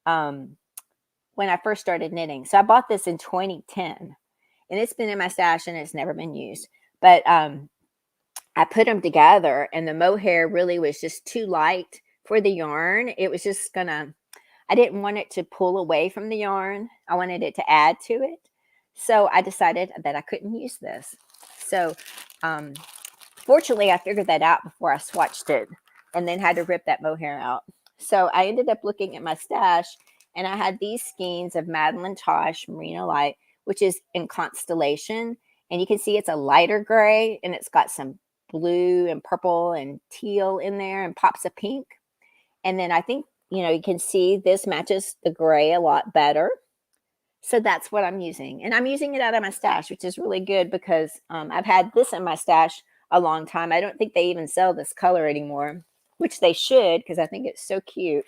when I first started knitting. So I bought this in 2010, and it's been in my stash and it's never been used. But I put them together, and the mohair really was just too light for the yarn. It was just I didn't want it to pull away from the yarn. I wanted it to add to it. So I decided that I couldn't use this. So fortunately, I figured that out before I swatched it and then had to rip that mohair out. So I ended up looking at my stash, and I had these skeins of Madeline Tosh Merino Light, which is in Constellation. And you can see it's a lighter gray, and it's got some blue and purple and teal in there and pops of pink. And then I think, you can see this matches the gray a lot better. So that's what I'm using. And I'm using it out of my stash, which is really good because I've had this in my stash a long time. I don't think they even sell this color anymore, which they should because I think it's so cute.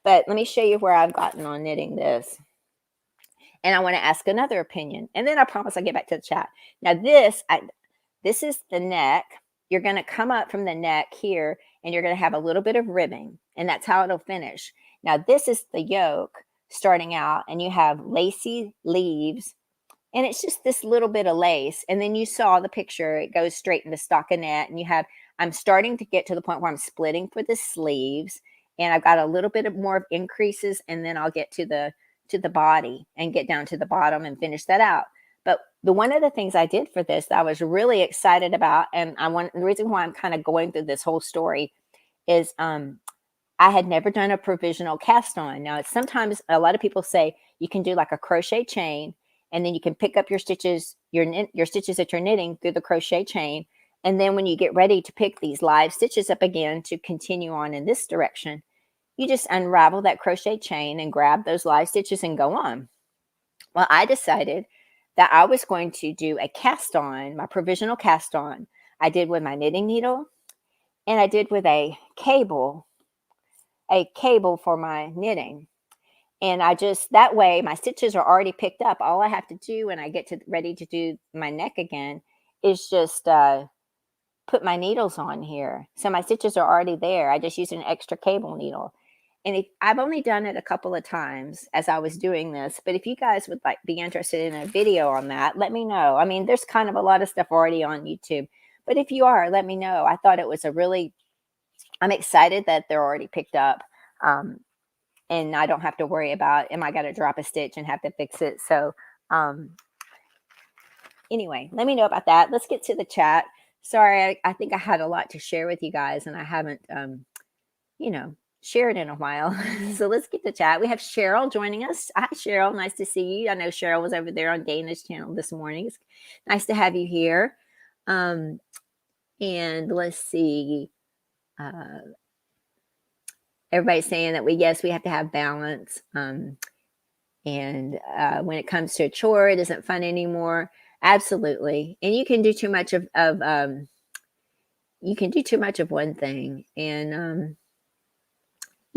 But let me show you where I've gotten on knitting this. And I want to ask another opinion. And then I promise I'll get back to the chat. Now this is the neck. You're going to come up from the neck here and you're going to have a little bit of ribbing. And that's how it'll finish. Now this is the yoke starting out, and you have lacy leaves, and it's just this little bit of lace. And then you saw the picture, it goes straight into stockinette, and I'm starting to get to the point where I'm splitting for the sleeves, and I've got a little bit of more of increases, and then I'll get to the body and get down to the bottom and finish that out. But one of the things I did for this that I was really excited about, and the reason why I'm kind of going through this whole story is I had never done a provisional cast on. Now, sometimes a lot of people say you can do like a crochet chain, and then you can pick up your stitches, your stitches that you're knitting through the crochet chain. And then when you get ready to pick these live stitches up again to continue on in this direction, you just unravel that crochet chain and grab those live stitches and go on. Well, I decided that I was going to do a cast on, my provisional cast on. I did with my knitting needle, and I did with a cable for my knitting. And that way my stitches are already picked up. All I have to do when I get ready to do my neck again is just put my needles on here. So my stitches are already there. I just use an extra cable needle. And I've only done it a couple of times as I was doing this, but if you guys would be interested in a video on that, let me know. I mean, there's kind of a lot of stuff already on YouTube, but if you are, let me know. I thought it was I'm excited that they're already picked up. And I don't have to worry about, am I going to drop a stitch and have to fix it? So anyway, let me know about that. Let's get to the chat. Sorry, I think I had a lot to share with you guys, and I haven't, shared in a while. So let's get to chat. We have Cheryl joining us. Hi, Cheryl. Nice to see you. I know Cheryl was over there on Dana's channel this morning. It's nice to have you here. And let's see. Everybody's saying that we have to have balance. And when it comes to a chore, it isn't fun anymore. Absolutely. And you can do too much of one thing, and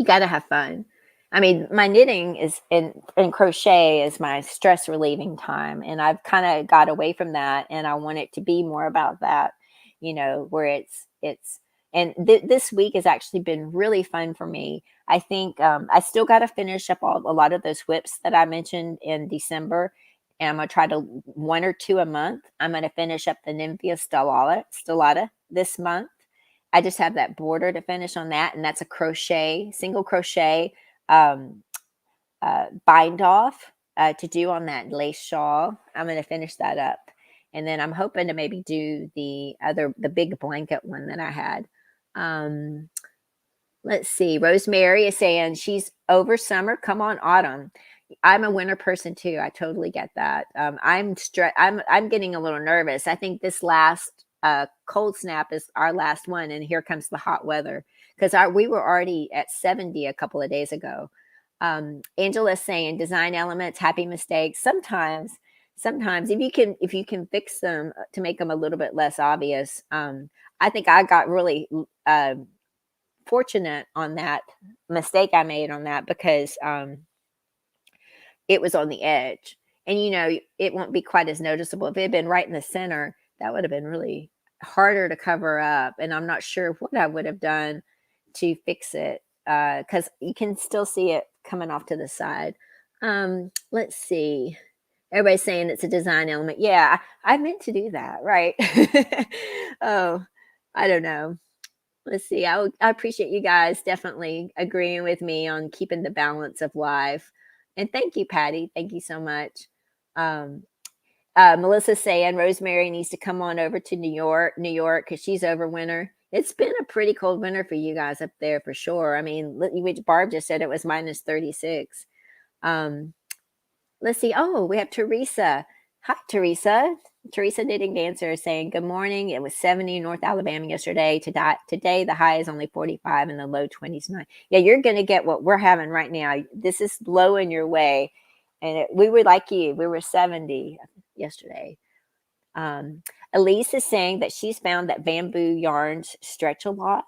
you got to have fun. I mean, my knitting is and crochet is my stress relieving time. And I've kind of got away from that. And I want it to be more about that, where and this week has actually been really fun for me. I think I still got to finish up a lot of those whips that I mentioned in December. And I'm going to try to 1 or 2 a month. I'm going to finish up the Nymphaea stellata this month. I just have that border to finish on that. And that's a single crochet bind off to do on that lace shawl. I'm going to finish that up. And then I'm hoping to maybe do the big blanket one that I had. Let's see. Rosemary is saying she's over summer. Come on, autumn. I'm a winter person too. I totally get that. I'm getting a little nervous. I think this last cold snap is our last one, and here comes the hot weather, because we were already at 70 a couple of days ago. Angela's saying design elements, happy mistakes. Sometimes if you can fix them to make them a little bit less obvious. I think I got really fortunate on that mistake I made on that, because it was on the edge, and it won't be quite as noticeable. If it had been right in the center, that would have been really harder to cover up, and I'm not sure what I would have done to fix it, because you can still see it coming off to the side. Let's see. Everybody's saying it's a design element. Yeah, I meant to do that, right? Oh, I don't know. Let's see. I appreciate you guys definitely agreeing with me on keeping the balance of life. And thank you, Patty. Thank you so much. Melissa's saying Rosemary needs to come on over to New York, because she's over winter. It's been a pretty cold winter for you guys up there for sure. I mean, Barb just said it was minus 36. Let's see. Oh, we have Teresa. Hi, Teresa. Teresa Knitting Dancer is saying, good morning. It was 70 in North Alabama yesterday. Today, the high is only 45 and the low 29. Yeah, you're going to get what we're having right now. This is blowing your way. And we were like you. We were 70 yesterday. Elise is saying that she's found that bamboo yarns stretch a lot.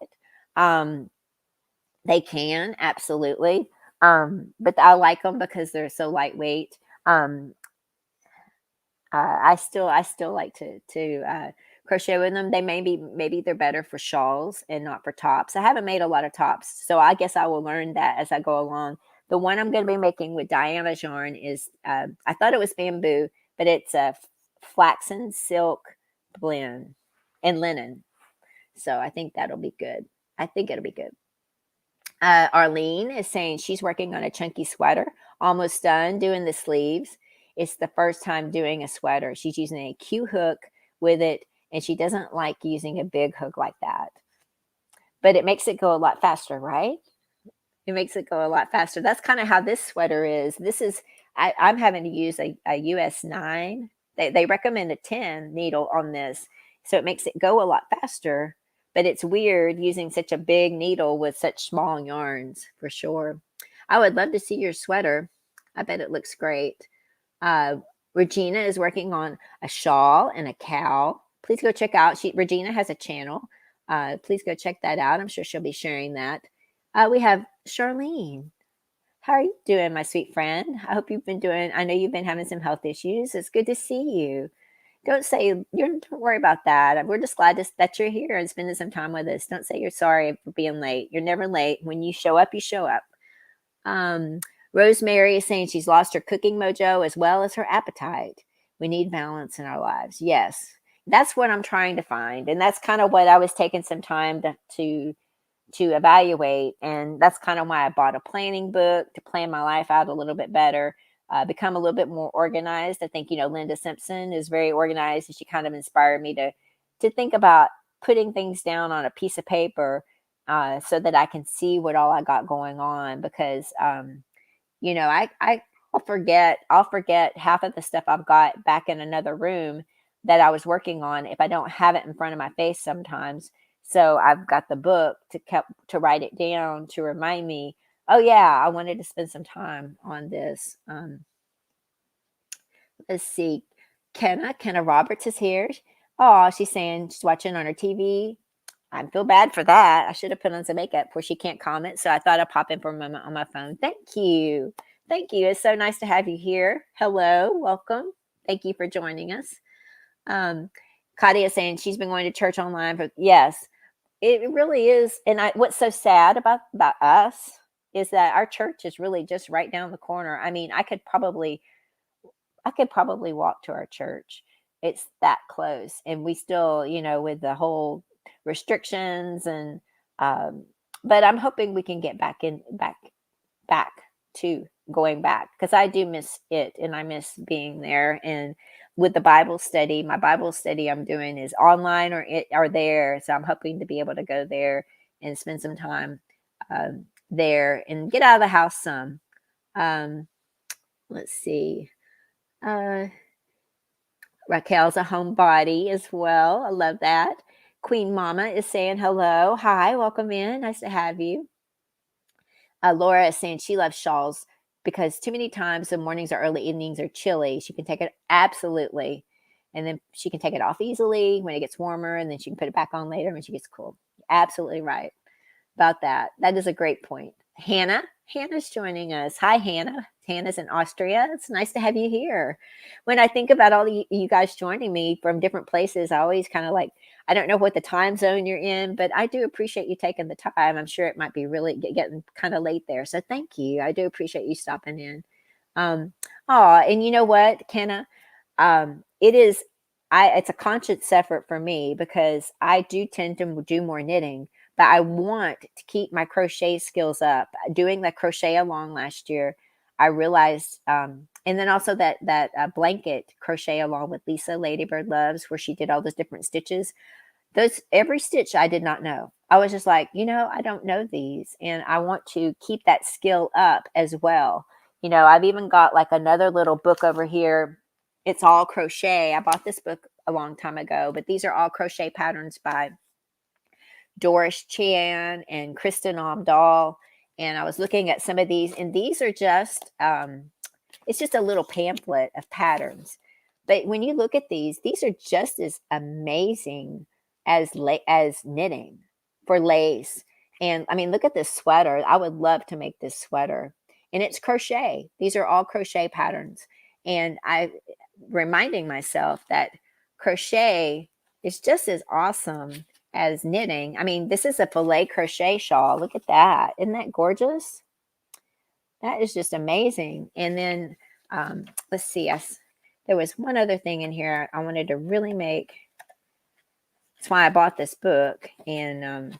They can, absolutely. But I like them because they're so lightweight. I still like to crochet with them. They maybe they're better for shawls and not for tops. I haven't made a lot of tops, so I guess I will learn that as I go along. The one I'm going to be making with Diana's yarn is, I thought it was bamboo, but it's a flaxen silk blend and linen. So I think that'll be good. I think it'll be good. Arlene is saying she's working on a chunky sweater, almost done doing the sleeves. It's the first time doing a sweater. She's using a Q hook with it, and she doesn't like using a big hook like that. But it makes it go a lot faster, right? It makes it go a lot faster. That's kind of how this sweater is. This is, I'm having to use a US 9. They recommend a 10 needle on this, so it makes it go a lot faster. But it's weird using such a big needle with such small yarns, for sure. I would love to see your sweater. I bet it looks great. Regina is working on a shawl and a cowl. Please go check out. Regina has a channel. Please go check that out. I'm sure she'll be sharing that. We have Charlene. How are you doing, my sweet friend? I hope you've been doing. I know you've been having some health issues. It's good to see you. Don't worry about that. We're just glad that you're here and spending some time with us. Don't say you're sorry for being late. You're never late. When you show up, you show up. Rosemary is saying she's lost her cooking mojo as well as her appetite. We need balance in our lives. Yes, that's what I'm trying to find. And that's kind of what I was taking some time to evaluate. And that's kind of why I bought a planning book to plan my life out a little bit better. Become a little bit more organized. I think, Linda Simpson is very organized, and she kind of inspired me to think about putting things down on a piece of paper so that I can see what all I got going on, because, I'll forget half of the stuff I've got back in another room that I was working on if I don't have it in front of my face sometimes. So I've got the book to write it down to remind me, oh yeah, I wanted to spend some time on this. Let's see. Kenna Roberts is here. Oh, she's saying she's watching on her TV. I feel bad for that. I should have put on some makeup where she can't comment. So I thought I'd pop in for a moment on my phone. Thank you. Thank you. It's so nice to have you here. Hello. Welcome. Thank you for joining us. Claudia is saying she's been going to church online. But yes, it really is. And what's so sad about us is that our church is really just right down the corner. I mean, I could probably walk to our church. It's that close. And we still, with the whole restrictions and but I'm hoping we can get back to going back, because I do miss it and I miss being there. And with the Bible study, my Bible study I'm doing is online or there. So I'm hoping to be able to go there and spend some time there and get out of the house some. Let's see. Raquel's a homebody as well. I love that. Queen Mama is saying hello. Hi, welcome in. Nice to have you. Laura is saying she loves shawls because too many times the mornings or early evenings are chilly. She can take it, absolutely. And then she can take it off easily when it gets warmer, and then she can put it back on later when she gets cool. Absolutely right about that. That is a great point. Hannah's joining us. Hi, Hannah. Hannah's in Austria. It's nice to have you here. When I think about all you guys joining me from different places, I always kind of I don't know what the time zone you're in, but I do appreciate you taking the time. I'm sure it might be really getting kind of late there. So thank you. I do appreciate you stopping in. And you know what, Kenna? It's a conscious effort for me because I do tend to do more knitting, but I want to keep my crochet skills up. Doing the crochet along last year, I realized, and then also that blanket crochet along with Lisa Ladybird Loves, where she did all those different stitches. Those, every stitch I did not know. I was just like, I don't know these, and I want to keep that skill up as well. I've even got like another little book over here. It's all crochet. I bought this book a long time ago, but these are all crochet patterns by Doris Chan and Kristen Omdahl. And I was looking at some of these, and these are just, it's just a little pamphlet of patterns. But when you look at these are just as amazing as knitting for lace. And I mean, look at this sweater. I would love to make this sweater. And it's crochet. These are all crochet patterns. And I'm reminding myself that crochet is just as awesome as knitting. I mean, this is a filet crochet shawl. Look at that. Isn't that gorgeous? That is just amazing. And then let's see. There was one other thing in here I wanted to really make. That's why I bought this book. And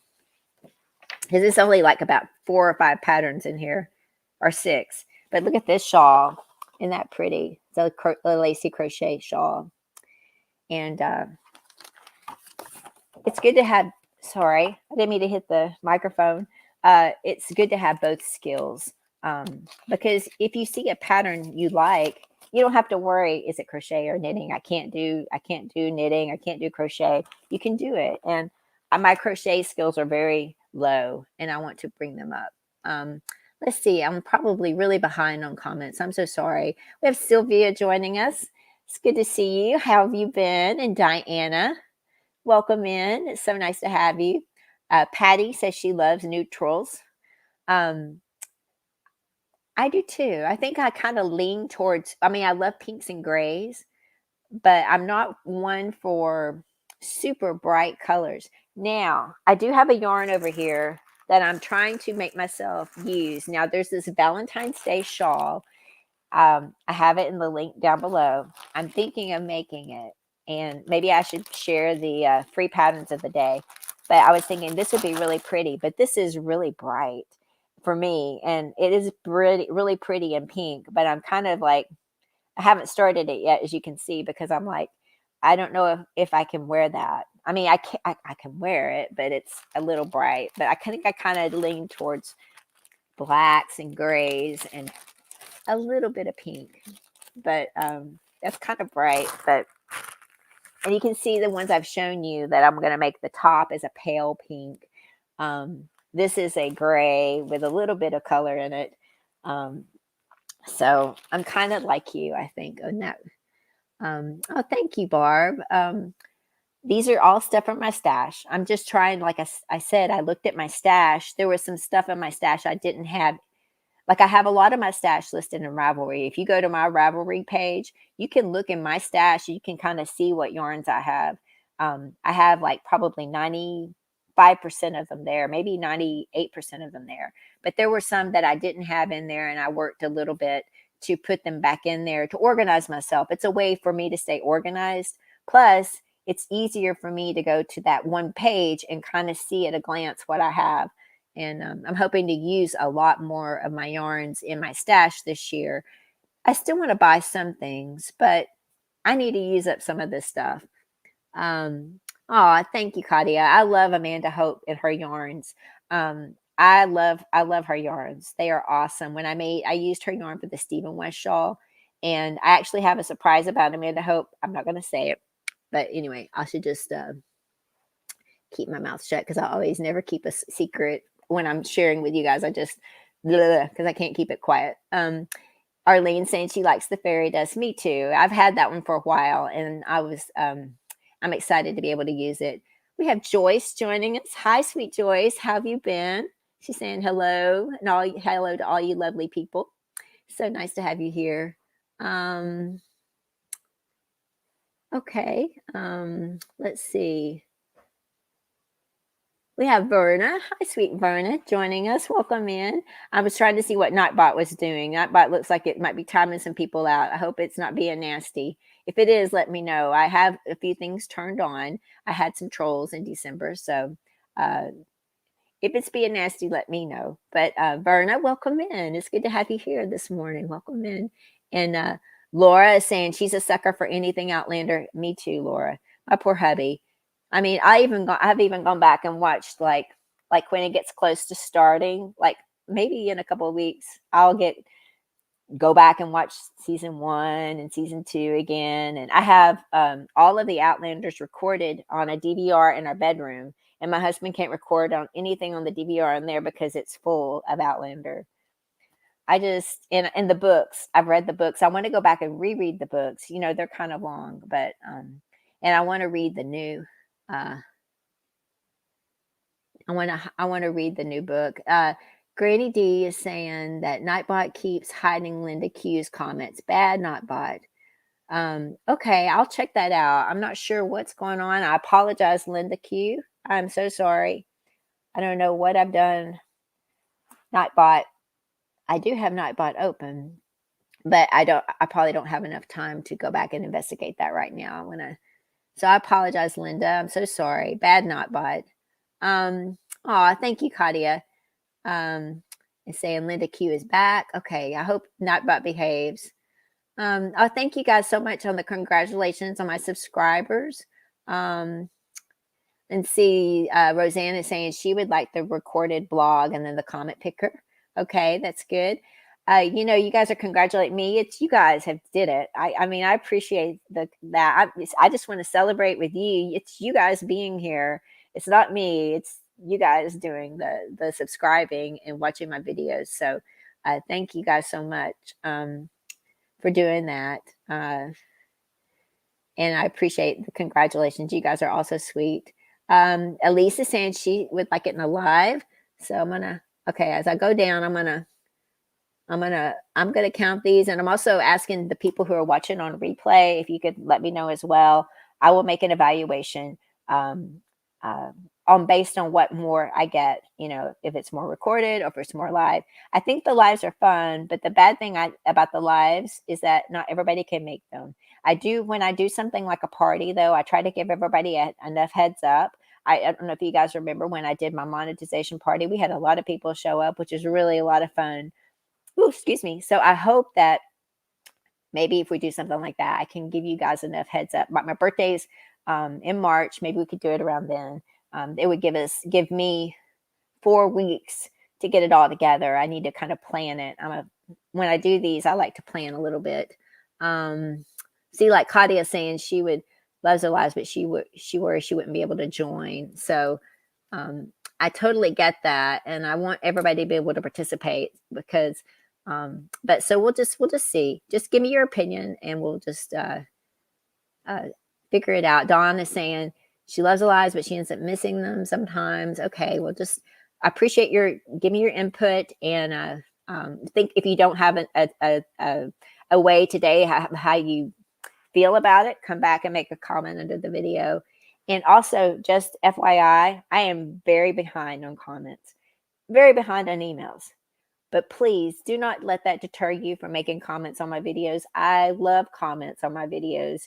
because it's only like about 4 or 5 patterns in here, or 6. But look at this shawl. Isn't that pretty? It's a lacy crochet shawl. And it's good to have, sorry, I didn't mean to hit the microphone. It's good to have both skills, because if you see a pattern you like, you don't have to worry, is it crochet or knitting? I can't do knitting. I can't do crochet. You can do it. And my crochet skills are very low, and I want to bring them up. Let's see. I'm probably really behind on comments. I'm so sorry. We have Sylvia joining us. It's good to see you. How have you been? And Diana, welcome in. It's so nice to have you. Patty says she loves neutrals. I do too. I think I kind of lean towards, I mean, I love pinks and grays, but I'm not one for super bright colors. Now, I do have a yarn over here that I'm trying to make myself use. Now, there's this Valentine's Day shawl. I have it in the link down below. I'm thinking of making it, and maybe I should share the free patterns of the day. But I was thinking this would be really pretty, but this is really bright for me, and it is really pretty in pink. But I'm kind of like, I haven't started it yet, as you can see, because I'm like, I don't know if I can wear that. I mean, I can wear it, but it's a little bright. But I think I kind of lean towards blacks and grays and a little bit of pink. But that's kind of bright. But, and you can see the ones I've shown you that I'm going to make the top is a pale pink. This is a gray with a little bit of color in it. So I'm kind of like you, I think, on that. Oh, thank you, Barb. These are all stuff from my stash. I'm just trying, like I said, I looked at my stash. There was some stuff in my stash I didn't have. Like I have a lot of my stash listed in Ravelry. If you go to my Ravelry page, you can look in my stash. You can kind of see what yarns I have. I have like probably 95% of them there, maybe 98% of them there. But there were some that I didn't have in there, and I worked a little bit to put them back in there to organize myself. It's a way for me to stay organized. Plus, it's easier for me to go to that one page and kind of see at a glance what I have. And I'm hoping to use a lot more of my yarns in my stash this year. I still want to buy some things, but I need to use up some of this stuff. Oh, thank you, Katia. I love Amanda Hope and her yarns. I love her yarns. They are awesome. When I used her yarn for the Stephen West shawl, and I actually have a surprise about Amanda Hope. I'm not going to say it, but anyway, I should just keep my mouth shut, because I always never keep a secret when I'm sharing with you guys. I just, because I can't keep it quiet. Arlene saying she likes the fairy dust. Me too. I've had that one for a while, and I'm excited to be able to use it. We have Joyce joining us. Hi, sweet Joyce. How have you been? She's saying hello, and hello to all you lovely people. So nice to have you here. Okay. Let's see. We have Verna. Hi, sweet Verna, joining us. Welcome in. I was trying to see what Nightbot was doing. Nightbot looks like it might be timing some people out. I hope it's not being nasty. If it is, let me know. I have a few things turned on. I had some trolls in December, so if it's being nasty, let me know. But Verna, welcome in. It's good to have you here this morning. Welcome in. And Laura is saying she's a sucker for anything Outlander. Me too, Laura. My poor hubby. I mean, I've even gone back and watched like when it gets close to starting, like maybe in a couple of weeks, I'll go back and watch season 1 and season 2 again. And I have all of the Outlanders recorded on a DVR in our bedroom. And my husband can't record on anything on the DVR in there because it's full of Outlander. I just, in the books, I've read the books. I want to go back and reread the books. You know, they're kind of long, but, and I want to read the new, I want to read the new book. GrannyDee is saying that Nightbot keeps hiding Linda Q's comments. Bad Nightbot. Okay, I'll check that out. I'm not sure what's going on. I apologize, Linda Q. I'm so sorry. I don't know what I've done. Nightbot. I do have Nightbot open, but I probably don't have enough time to go back and investigate that right now. So I apologize, Linda. I'm so sorry. Bad Nightbot. Thank you, Katia. And saying Linda Q is back. Okay, I hope Nightbot behaves. Thank you guys so much on the congratulations on my subscribers. And see, Roseanne is saying she would like the recorded blog and then the comment picker. Okay, that's good. You know, you guys are congratulating me. It's you guys have did it. I mean, I appreciate that. I just want to celebrate with you. It's you guys being here. It's not me. It's you guys doing the subscribing and watching my videos. So thank you guys so much for doing that. And I appreciate the congratulations. You guys are also sweet. Elise is saying she would like it in a live. So okay, as I go down, I'm gonna count these. And I'm also asking the people who are watching on replay, if you could let me know as well. I will make an evaluation based on what more I get, you know, if it's more recorded or if it's more live. I think the lives are fun, but the bad thing about the lives is that not everybody can make them. When I do something like a party, though, I try to give everybody enough heads up. I don't know if you guys remember when I did my monetization party, we had a lot of people show up, which is really a lot of fun. Ooh, excuse me. So I hope that maybe if we do something like that, I can give you guys enough heads up. My birthday's in March. Maybe we could do it around then. It would give me 4 weeks to get it all together. I need to kind of plan it. When I do these, I like to plan a little bit. See, like Katia saying she loves her lives, but she worries she wouldn't be able to join. So I totally get that, and I want everybody to be able to participate because. But so we'll just see. Just give me your opinion, and we'll just figure it out. Dawn is saying she loves the lives, but she ends up missing them sometimes. Okay, well, I appreciate give me your input, and think if you don't have a way today how you feel about it, come back and make a comment under the video. And also, just FYI, I am very behind on comments, very behind on emails. But please do not let that deter you from making comments on my videos. I love comments on my videos.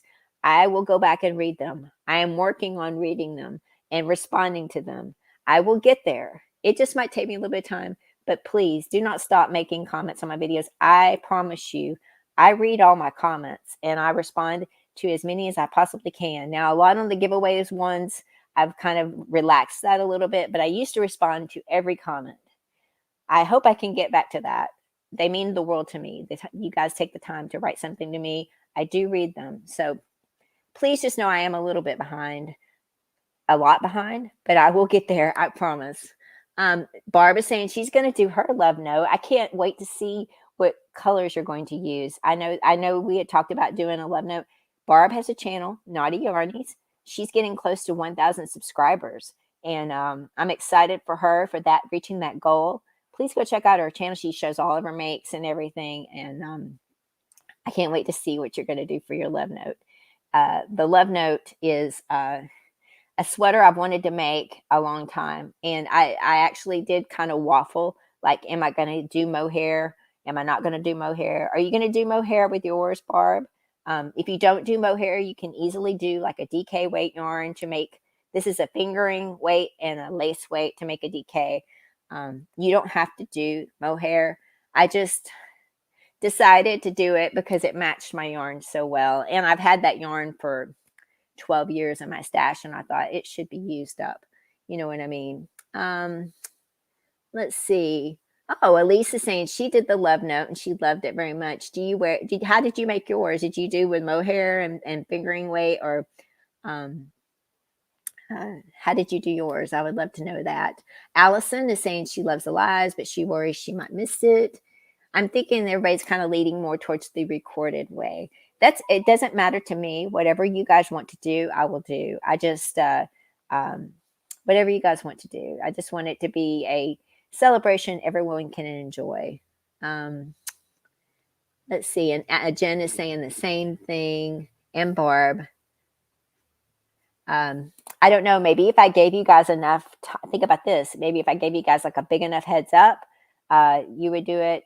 I will go back and read them. I am working on reading them and responding to them. I will get there. It just might take me a little bit of time, but please do not stop making comments on my videos. I promise you, I read all my comments and I respond to as many as I possibly can. Now, a lot on the giveaways ones, I've kind of relaxed that a little bit, but I used to respond to every comment. I hope I can get back to that. They mean the world to me. You guys take the time to write something to me. I do read them. So please just know I am a little bit behind, a lot behind, but I will get there. I promise. Barb is saying she's going to do her love note. I can't wait to see what colors you're going to use. I know we had talked about doing a love note. Barb has a channel, Naughty Yarnies. She's getting close to 1,000 subscribers. And I'm excited for her for that, reaching that goal. Please go check out her channel. She shows all of her makes and everything. And I can't wait to see what you're going to do for your love note. The love note is a sweater I've wanted to make a long time. And I actually did kind of waffle. Like, am I going to do mohair? Am I not going to do mohair? Are you going to do mohair with yours, Barb? If you don't do mohair, you can easily do like a DK weight yarn to make This is a fingering weight and a lace weight to make a DK. You don't have to do mohair. I just decided to do it because it matched my yarn so well. And I've had that yarn for 12 years in my stash, and I thought it should be used up. You know what I mean? Let's see. Oh, Elise is saying she did the love note and she loved it very much. Do you wear, how did you make yours? Did you do with mohair and fingering weight, or how did you do yours? I would love to know that. Allison is saying she loves the lives, but she worries she might miss it. I'm thinking everybody's kind of leading more towards the recorded way. It doesn't matter to me. Whatever you guys want to do, I will do. I just, whatever you guys want to do. I just want it to be a celebration everyone can enjoy. Let's see. And Jen is saying the same thing. And Barb. I don't know. Maybe if I gave you guys enough, think about this. Maybe if I gave you guys like a big enough heads up, you would do it.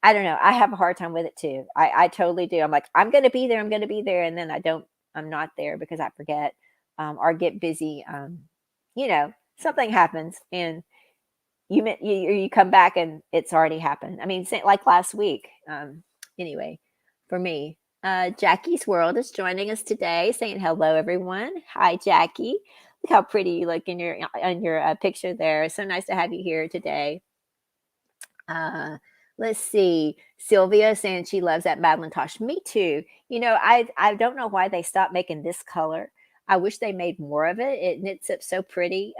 I don't know. I have a hard time with it too. I totally do. I'm like, I'm going to be there. I'm going to be there. And then I'm not there because I forget, or get busy. You know, something happens and you come back and it's already happened. I mean, like last week. Anyway, for me, Jackie's World is joining us today, saying hello, everyone. Hi, Jackie. Look how pretty you look in your picture there. So nice to have you here today. Let's see. Sylvia saying she loves that Madeline-Tosh. Me too. You know, I don't know why they stopped making this color. I wish they made more of it. It knits up so pretty.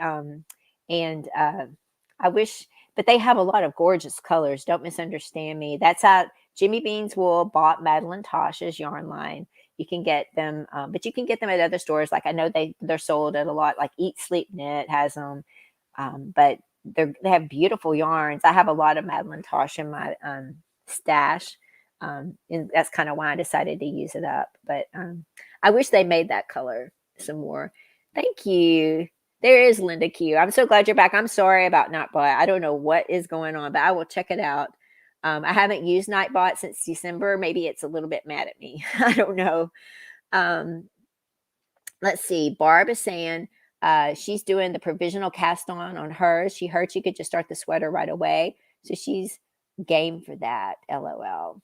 I wish, but they have a lot of gorgeous colors. Don't misunderstand me. That's how Jimmy Bean's Wool bought Madeline-Tosh's yarn line. You can get them, but you can get them at other stores. Like I know they're sold at a lot, like Eat Sleep Knit has them. But they have beautiful yarns. I have a lot of Madeline-Tosh in my stash. And that's kind of why I decided to use it up. But I wish they made that color some more. Thank you. There is Linda Q. I'm so glad you're back. I'm sorry about Nightbot. I don't know what is going on, but I will check it out. I haven't used Nightbot since December. Maybe it's a little bit mad at me. I don't know. Let's see. Barb is saying she's doing the provisional cast on hers. She heard she could just start the sweater right away. So she's game for that. LOL.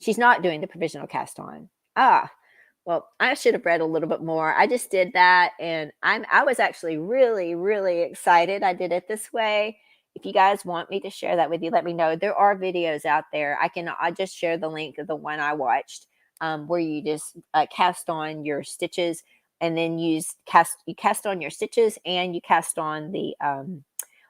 She's not doing the provisional cast on. Well, I should have read a little bit more. I just did that, and I was actually really, really excited. I did it this way. If you guys want me to share that with you, let me know. There are videos out there. I just share the link of the one I watched, where you just cast on your stitches, and then you cast on your stitches, and you cast on the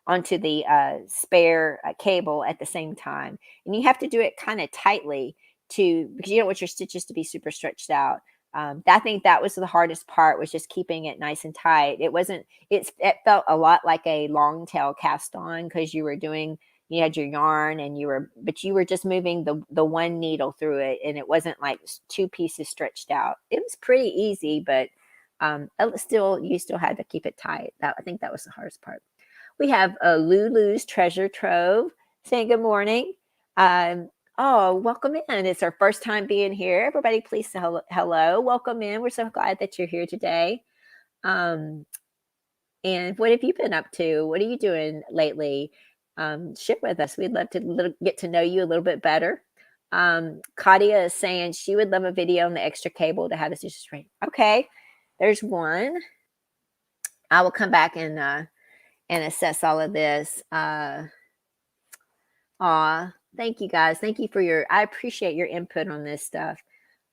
onto the spare cable at the same time, and you have to do it kind of tightly because you don't want your stitches to be super stretched out. I think that was the hardest part, was just keeping it nice and tight. It felt a lot like a long tail cast on, because you had your yarn and you were just moving the one needle through it, and it wasn't like two pieces stretched out. It was pretty easy, but you still had to keep it tight. I think that was the hardest part. We have Lulu's Treasure Trove saying good morning. Oh, welcome in. It's our first time being here. Everybody, please say hello. Welcome in. We're so glad that you're here today. And what have you been up to? What are you doing lately? Share with us. We'd love to get to know you a little bit better. Claudia is saying she would love a video on the extra cable to how to stitch straight. Okay, there's one. I will come back and assess all of this. Thank you guys. Thank you I appreciate your input on this stuff.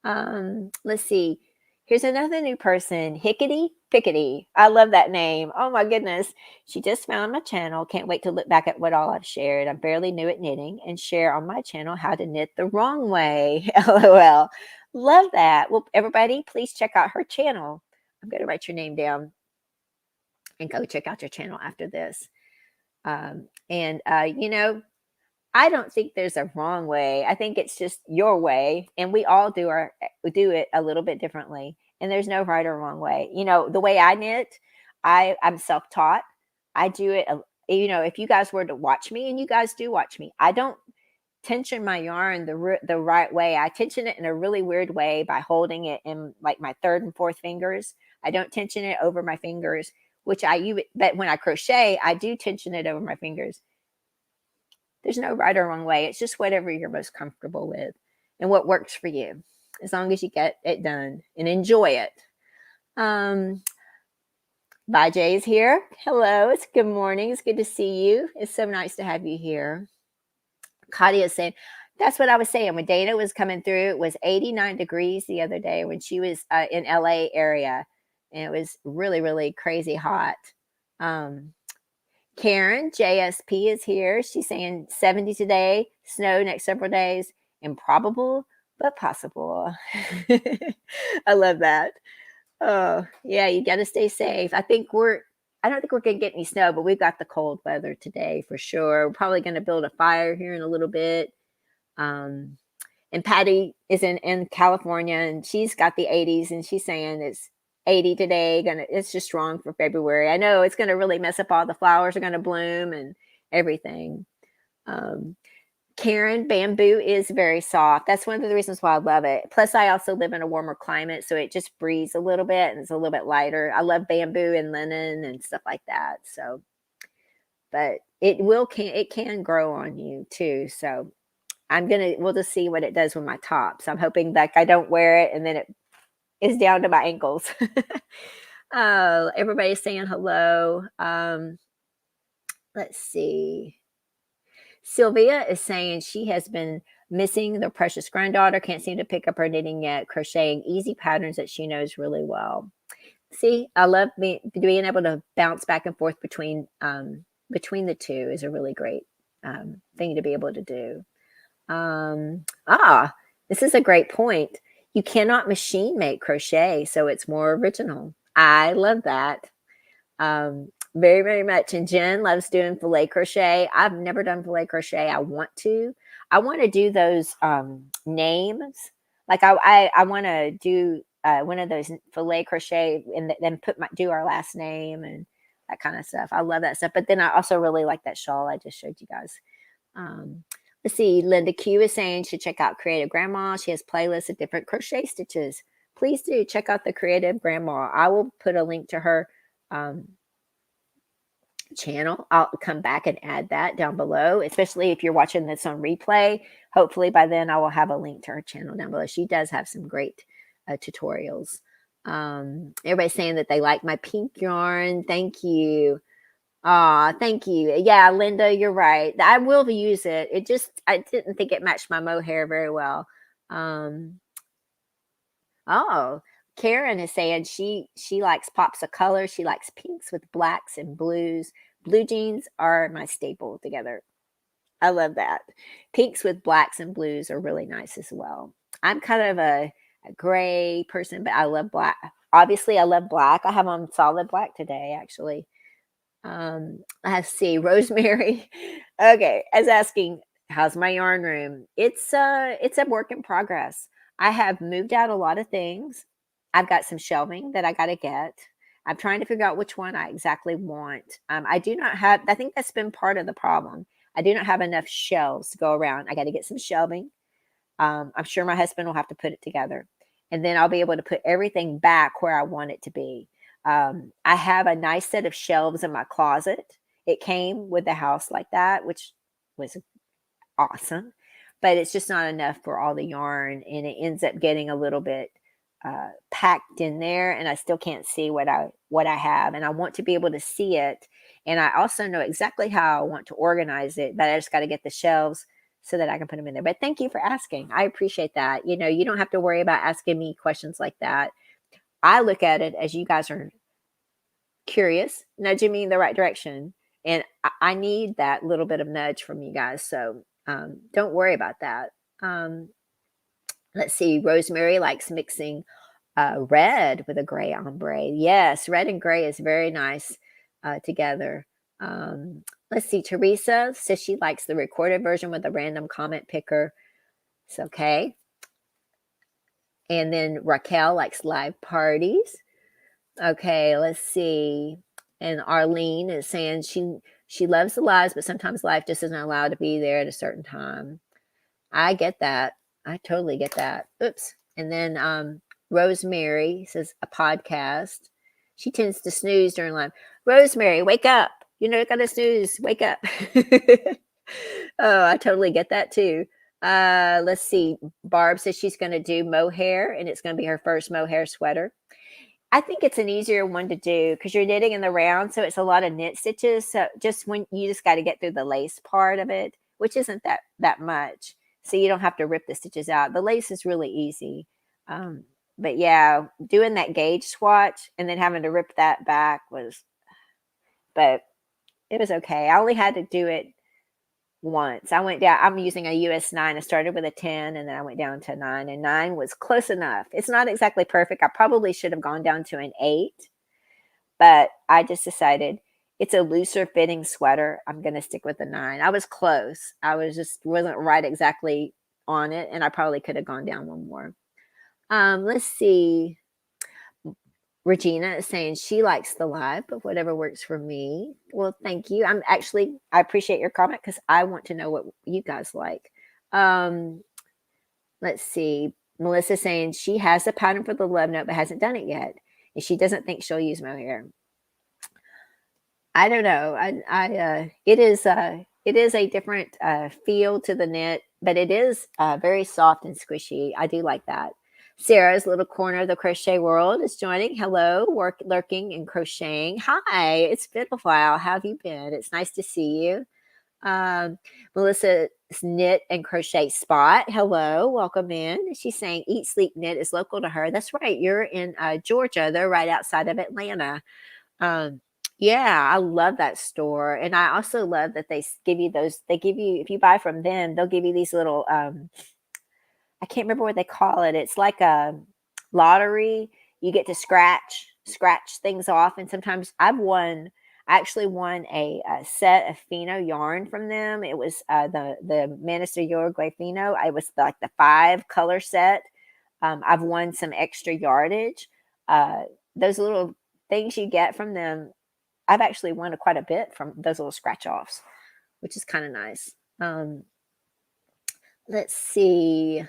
Let's see. Here's another new person, Hickety Pickety. I love that name. Oh my goodness. She just found my channel. Can't wait to look back at what all I've shared. I'm fairly new at knitting and share on my channel how to knit the wrong way. LOL. Love that. Well, everybody, please check out her channel. I'm going to write your name down and go check out your channel after this. You know, I don't think there's a wrong way. I think it's just your way, and we all do it a little bit differently. And there's no right or wrong way. You know, the way I knit, I'm self-taught. I do it. You know, if you guys were to watch me, and you guys do watch me, I don't tension my yarn the right way. I tension it in a really weird way by holding it in like my third and fourth fingers. I don't tension it over my fingers, but when I crochet, I do tension it over my fingers. There's no right or wrong way. It's just whatever you're most comfortable with and what works for you, as long as you get it done and enjoy it. Bye, Jay's here. Hello, it's good morning. It's good to see you. It's so nice to have you here. Claudia is saying, that's what I was saying. When Dana was coming through, it was 89 degrees the other day when she was in LA area. And it was really, really crazy hot. Karen, JSP, is here. She's saying 70 today, snow next several days, improbable, but possible. I love that. Oh, yeah, you got to stay safe. I don't think we're going to get any snow, but we've got the cold weather today for sure. We're probably going to build a fire here in a little bit. And Patty is in California, and she's got the 80s, and she's saying it's 80 today. It's just wrong for February. I know it's going to really mess up. All the flowers are going to bloom and everything. Karen, bamboo is very soft. That's one of the reasons why I love it. Plus, I also live in a warmer climate, so it just breathes a little bit and it's a little bit lighter. I love bamboo and linen and stuff like that. So, but it can grow on you too. So we'll just see what it does with my tops. I'm hoping that I don't wear it and then it is down to my ankles. Everybody's saying hello. Let's see. Sylvia is saying she has been missing the precious granddaughter. Can't seem to pick up her knitting yet. Crocheting easy patterns that she knows really well. See, I love being able to bounce back and forth between the two is a really great thing to be able to do. This is a great point. You cannot machine make crochet, so it's more original. I love that. Very, very much. And Jen loves doing filet crochet. I've never done filet crochet. I want to do those names. Like I want to do one of those filet crochet and then do our last name and that kind of stuff. I love that stuff. But then I also really like that shawl I just showed you guys. Let's see. Linda Q is saying should check out Creative Grandma. She has playlists of different crochet stitches. Please do check out the Creative Grandma. I will put a link to her channel. I'll come back and add that down below, especially if you're watching this on replay. Hopefully by then I will have a link to her channel down below. She does have some great tutorials. Everybody's saying that they like my pink yarn. Thank you. Thank you. Yeah, Linda, you're right. I will use it. I didn't think it matched my mohair very well. Karen is saying she likes pops of color. She likes pinks with blacks and blues. Blue jeans are my staple together. I love that. Pinks with blacks and blues are really nice as well. I'm kind of a gray person, but I love black. Obviously, I love black. I have on solid black today, actually. Let's see. Rosemary, okay, is asking, how's my yarn room? It's a work in progress. I have moved out a lot of things. I've got some shelving that I got to get. I'm trying to figure out which one I exactly want. I do not have, I think that's been part of the problem. I do not have enough shelves to go around. I got to get some shelving. I'm sure my husband will have to put it together. And then I'll be able to put everything back where I want it to be. I have a nice set of shelves in my closet. It came with the house like that, which was awesome. But it's just not enough for all the yarn. And it ends up getting a little bit packed in there, and I still can't see what I have, and I want to be able to see it, and I also know exactly how I want to organize it, but I just got to get the shelves so that I can put them in there. But thank you for asking. I appreciate that. You don't have to worry about asking me questions like that. I look at it as you guys are curious, nudging me in the right direction, and I need that little bit of nudge from you guys, so don't worry about that. Let's see. Rosemary likes mixing red with a gray ombre. Yes, red and gray is very nice together. Let's see. Teresa says she likes the recorded version with a random comment picker. It's okay. And then Raquel likes live parties. Okay, let's see. And Arlene is saying she loves the lives, but sometimes life just isn't allowed to be there at a certain time. I get that. I totally get that. Oops. And then Rosemary says a podcast. She tends to snooze during lunch. Rosemary, wake up. You're not going to snooze. Wake up. Oh, I totally get that too. Let's see. Barb says she's going to do mohair, and it's going to be her first mohair sweater. I think it's an easier one to do because you're knitting in the round, so it's a lot of knit stitches. So just when you just got to get through the lace part of it, which isn't that much, so you don't have to rip the stitches out. The lace is really easy, but yeah, doing that gauge swatch and then having to rip that back was, but it was okay. I only had to do it once. I went down. I'm using a US 9. I started with a 10 and then I went down to 9, and 9 was close enough. It's not exactly perfect. I probably should have gone down to an 8, but I just decided it's a looser fitting sweater. I'm going to stick with a 9. I was close. I wasn't right exactly on it, and I probably could have gone down one more. Let's see. Regina is saying she likes the live, but whatever works for me. Well, thank you. I appreciate your comment because I want to know what you guys like. Let's see. Melissa saying she has a pattern for the love note, but hasn't done it yet. And she doesn't think she'll use mohair. I don't know. It is a different feel to the knit, but it is very soft and squishy. I do like that. Sarah's little corner of the crochet world is joining. Hello, lurking and crocheting. Hi, it's been a while. How have you been? It's nice to see you. Melissa's knit and crochet spot. Hello, welcome in. She's saying Eat Sleep Knit is local to her. That's right. You're in Georgia. They're right outside of Atlanta. Yeah, I love that store. And I also love that they give you if you buy from them, they'll give you these little I can't remember what they call it. It's like a lottery. You get to scratch things off. And sometimes I actually won a set of Fino yarn from them. It was the Minister Uruguay Fino. It was like the 5 color set. I've won some extra yardage. Those little things you get from them, I've actually won quite a bit from those little scratch offs, which is kind of nice. Let's see.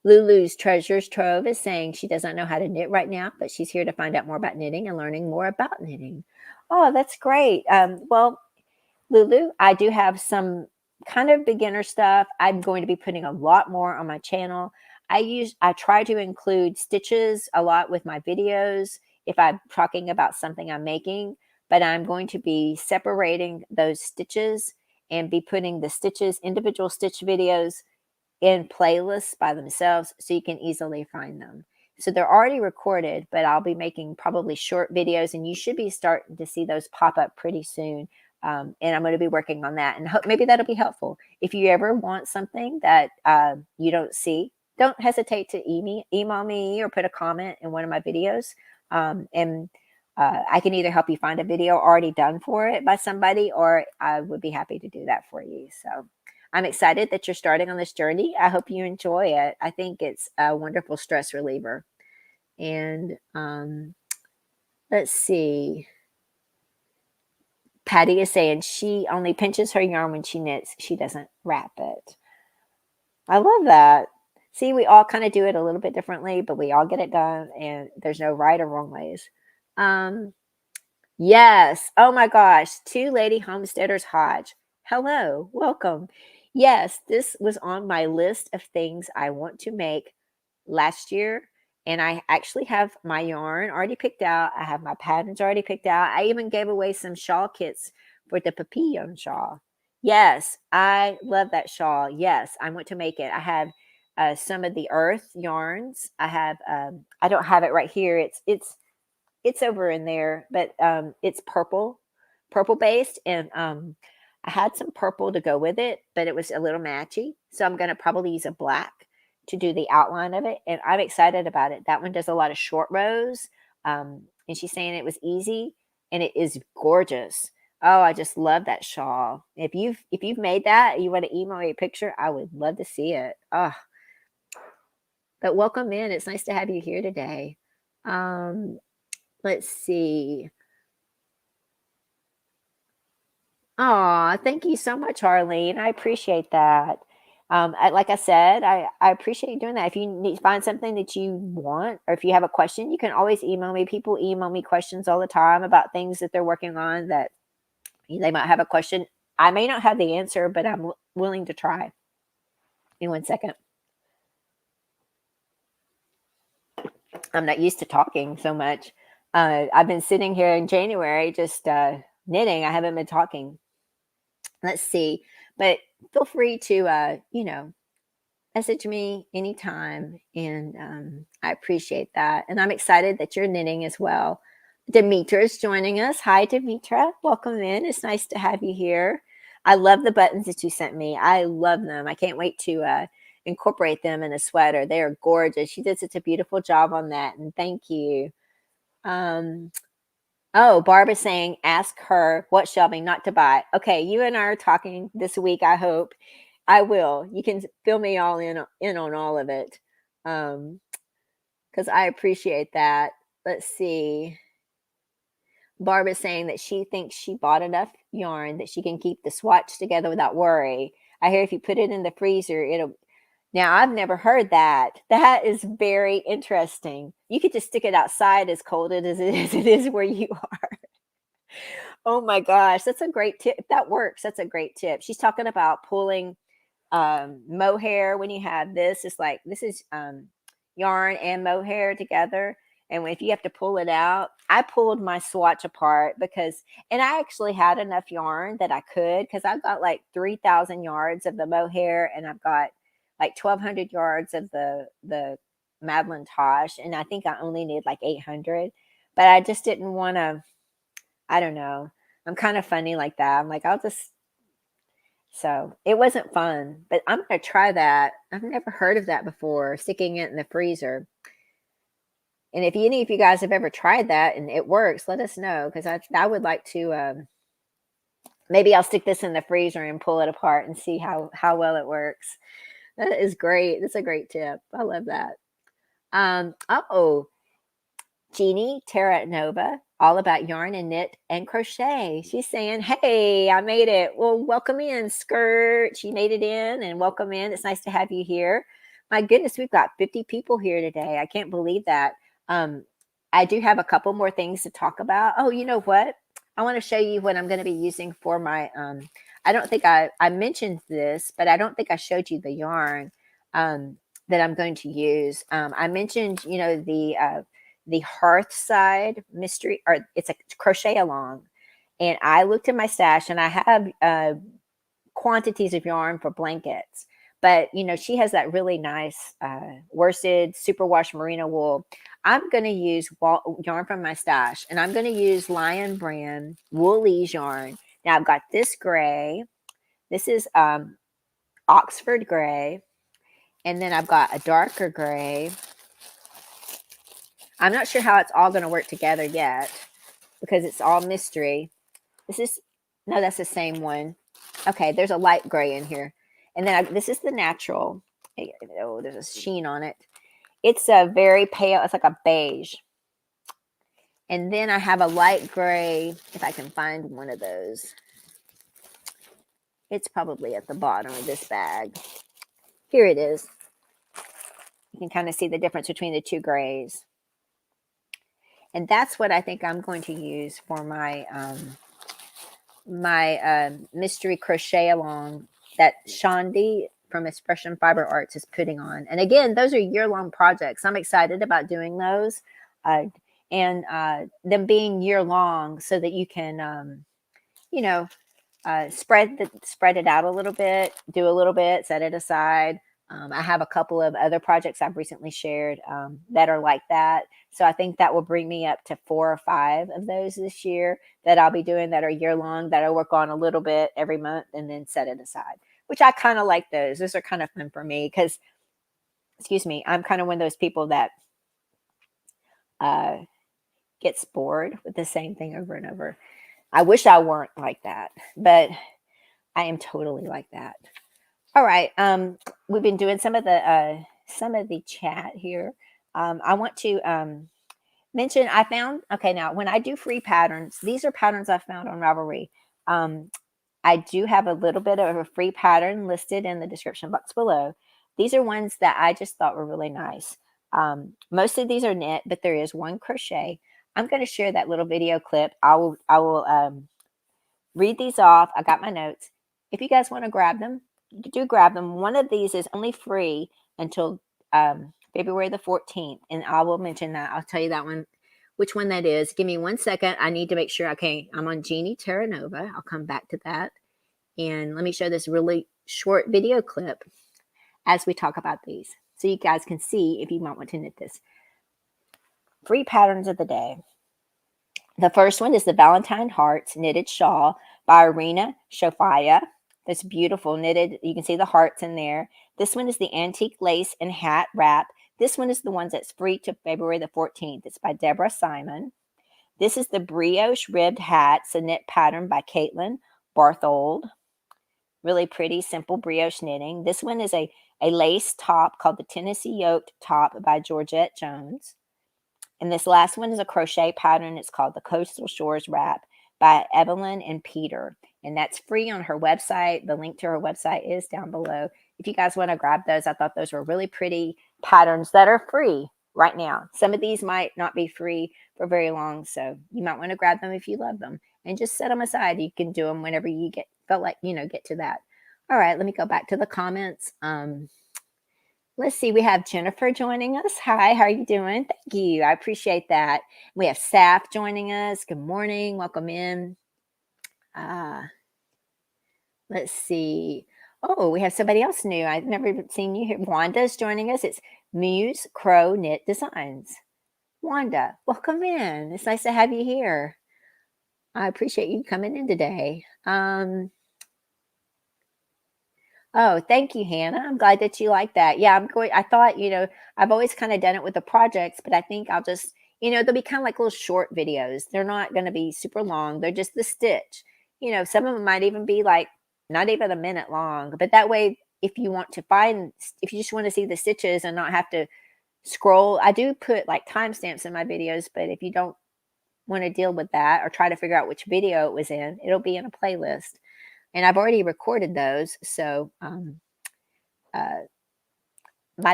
Lulu's Treasures Trove is saying she doesn't know how to knit right now, but she's here to find out more about knitting and learning more about knitting. Oh, that's great. Well, Lulu, I do have some kind of beginner stuff. I'm going to be putting a lot more on my channel. I try to include stitches a lot with my videos if I'm talking about something I'm making, but I'm going to be separating those stitches and be putting the individual stitch videos in playlists by themselves so you can easily find them. So they're already recorded, but I'll be making probably short videos, and you should be starting to see those pop up pretty soon. And I'm going to be working on that, and maybe that'll be helpful. If you ever want something that you don't see, don't hesitate to email me or put a comment in one of my videos. And I can either help you find a video already done for it by somebody, or I would be happy to do that for you. So I'm excited that you're starting on this journey. I hope you enjoy it. I think it's a wonderful stress reliever. And let's see. Patty is saying she only pinches her yarn when she knits. She doesn't wrap it. I love that. See, we all kind of do it a little bit differently, but we all get it done, and there's no right or wrong ways. Yes. Oh my gosh. 2 Lady Homesteaders Hodge. Hello. Welcome. Yes, this was on my list of things I want to make last year. And I actually have my yarn already picked out. I have my patterns already picked out. I even gave away some shawl kits for the papillon shawl. Yes, I love that shawl. Yes, I want to make it. I have some of the earth yarns. I have, I don't have it right here. It's over in there, but it's purple based. And I had some purple to go with it, but it was a little matchy. So I'm going to probably use a black to do the outline of it. And I'm excited about it. That one does a lot of short rows. And she's saying it was easy, and it is gorgeous. Oh, I just love that shawl. If you've made that, you want to email me a picture, I would love to see it. Oh, but welcome in. It's nice to have you here today. Let's see. Oh, thank you so much, Arlene. I appreciate that. Like I said, I appreciate you doing that. If you need find something that you want, or if you have a question, you can always email me. People email me questions all the time about things that they're working on that they might have a question. I may not have the answer, but I'm willing to try. In 1 second. I'm not used to talking so much. I've been sitting here in January just knitting. I haven't been talking. Let's see. But feel free to, message me anytime. And I appreciate that. And I'm excited that you're knitting as well. Demetra is joining us. Hi, Demetra. Welcome in. It's nice to have you here. I love the buttons that you sent me. I love them. I can't wait to incorporate them in a sweater. They are gorgeous. You did such a beautiful job on that. And thank you. Oh, Barb is saying, ask her what shelving not to buy. Okay, you and I are talking this week, I hope. I will. You can fill me all in on all of it. Because I appreciate that. Let's see. Barb is saying that she thinks she bought enough yarn that she can keep the swatch together without worry. I hear if you put it in the freezer, it'll... Now, I've never heard that. That is very interesting. You could just stick it outside as cold as it is where you are. Oh my gosh, that's a great tip. If that works, that's a great tip. She's talking about pulling mohair when you have this. It's like this is yarn and mohair together. And if you have to pull it out, I pulled my swatch apart and I actually had enough yarn that I could, because I've got like 3,000 yards of the mohair, and I've got like 1,200 yards of the Madeline Tosh, and I think I only need like 800. But I just didn't want to. I don't know. I'm kind of funny like that. I'm like, so it wasn't fun, but I'm going to try that. I've never heard of that before, sticking it in the freezer. And if any of you guys have ever tried that and it works, let us know, because I would like to, maybe I'll stick this in the freezer and pull it apart and see how well it works. That is great. That's a great tip. I love that. Jeannie Terra Nova, all about yarn and knit and crochet. She's saying, hey, I made it. Well, welcome in, Skirt. She made it in, and welcome in. It's nice to have you here. My goodness, we've got 50 people here today. I can't believe that. I do have a couple more things to talk about. Oh, you know what? I want to show you what I'm going to be using for my, I don't think I mentioned this, but I don't think I showed you the yarn that I'm going to use. I mentioned, the Hearthside mystery, or it's a crochet along. And I looked in my stash, and I have quantities of yarn for blankets. But, she has that really nice worsted superwash merino wool. I'm going to use yarn from my stash, and I'm going to use Lion brand Woolies yarn. Now, I've got this gray. This is Oxford gray. And then I've got a darker gray. I'm not sure how it's all going to work together yet, because it's all mystery. No, that's the same one. Okay, there's a light gray in here. And then this is the natural. Oh, there's a sheen on it. It's a very pale. It's like a beige. And then I have a light gray, if I can find one of those. It's probably at the bottom of this bag. Here it is. You can kind of see the difference between the two grays. And that's what I think I'm going to use for my mystery crochet along that Shandi from Expression Fiber Arts is putting on. And again, those are year-long projects. I'm excited about doing those and them being year-long, so that you can, spread it out a little bit, do a little bit, set it aside. I have a couple of other projects I've recently shared that are like that. So I think that will bring me up to 4 or 5 of those this year that I'll be doing that are year-long, that I work on a little bit every month and then set it aside, which I kind of like those. Those are kind of fun for me because, I'm kind of one of those people that gets bored with the same thing over and over. I wish I weren't like that, but I am totally like that. All right. We've been doing some of the chat here. I want to mention, now when I do free patterns, these are patterns I found on Ravelry. I I do have a little bit of a free pattern listed in the description box below. These are ones that I just thought were really nice. Most of these are knit, but there is one crochet. I'm going to share that little video clip. I will read these off. I got my notes. If you guys want to grab them, you do grab them. One of these is only free until February the 14th, and I will mention that. I'll tell you that one, which one that is. Give me 1 second. I need to make sure. Okay, I'm on Jeannie Terra Nova. I'll come back to that. And let me show this really short video clip as we talk about these, so you guys can see if you might want to knit this. Free patterns of the day. The first one is the Valentine Hearts Knitted Shawl by Irina Shofaya. That's beautiful knitted. You can see the hearts in there. This one is the Antique Lace and Hat Wrap. This one is the one that's free to February the 14th. It's by Deborah Simon. This is the Brioche Ribbed Hat. It's a knit pattern by Caitlin Barthold. Really pretty, simple brioche knitting. This one is a lace top called the Tennessee Yoke Top by Georgette Jones. And this last one is a crochet pattern. It's called the Coastal Shores Wrap by Evelyn and Peter. And that's free on her website. The link to her website is down below. If you guys want to grab those, I thought those were really pretty patterns that are free right now. Some of these might not be free for very long, so you might want to grab them if you love them. And just set them aside. You can do them whenever you get to that. All right, let me go back to the comments. Let's see, we have Jennifer joining us. Hi, how are you doing? Thank you. I appreciate that. We have Saf joining us. Good morning. Welcome in. Let's see. Oh, we have somebody else new. I've never seen you here. Wanda's joining us. It's Muse Crow Knit Designs. Wanda, welcome in. It's nice to have you here. I appreciate you coming in today. Oh, thank you, Hannah. I'm glad that you like that. Yeah, I thought, I've always kind of done it with the projects, but I think I'll just, they'll be kind of like little short videos. They're not going to be super long. They're just the stitch. Some of them might even be like not even a minute long, but that way, if you just want to see the stitches and not have to scroll, I do put like timestamps in my videos, but if you don't want to deal with that or try to figure out which video it was in, it'll be in a playlist. And I've already recorded those, so might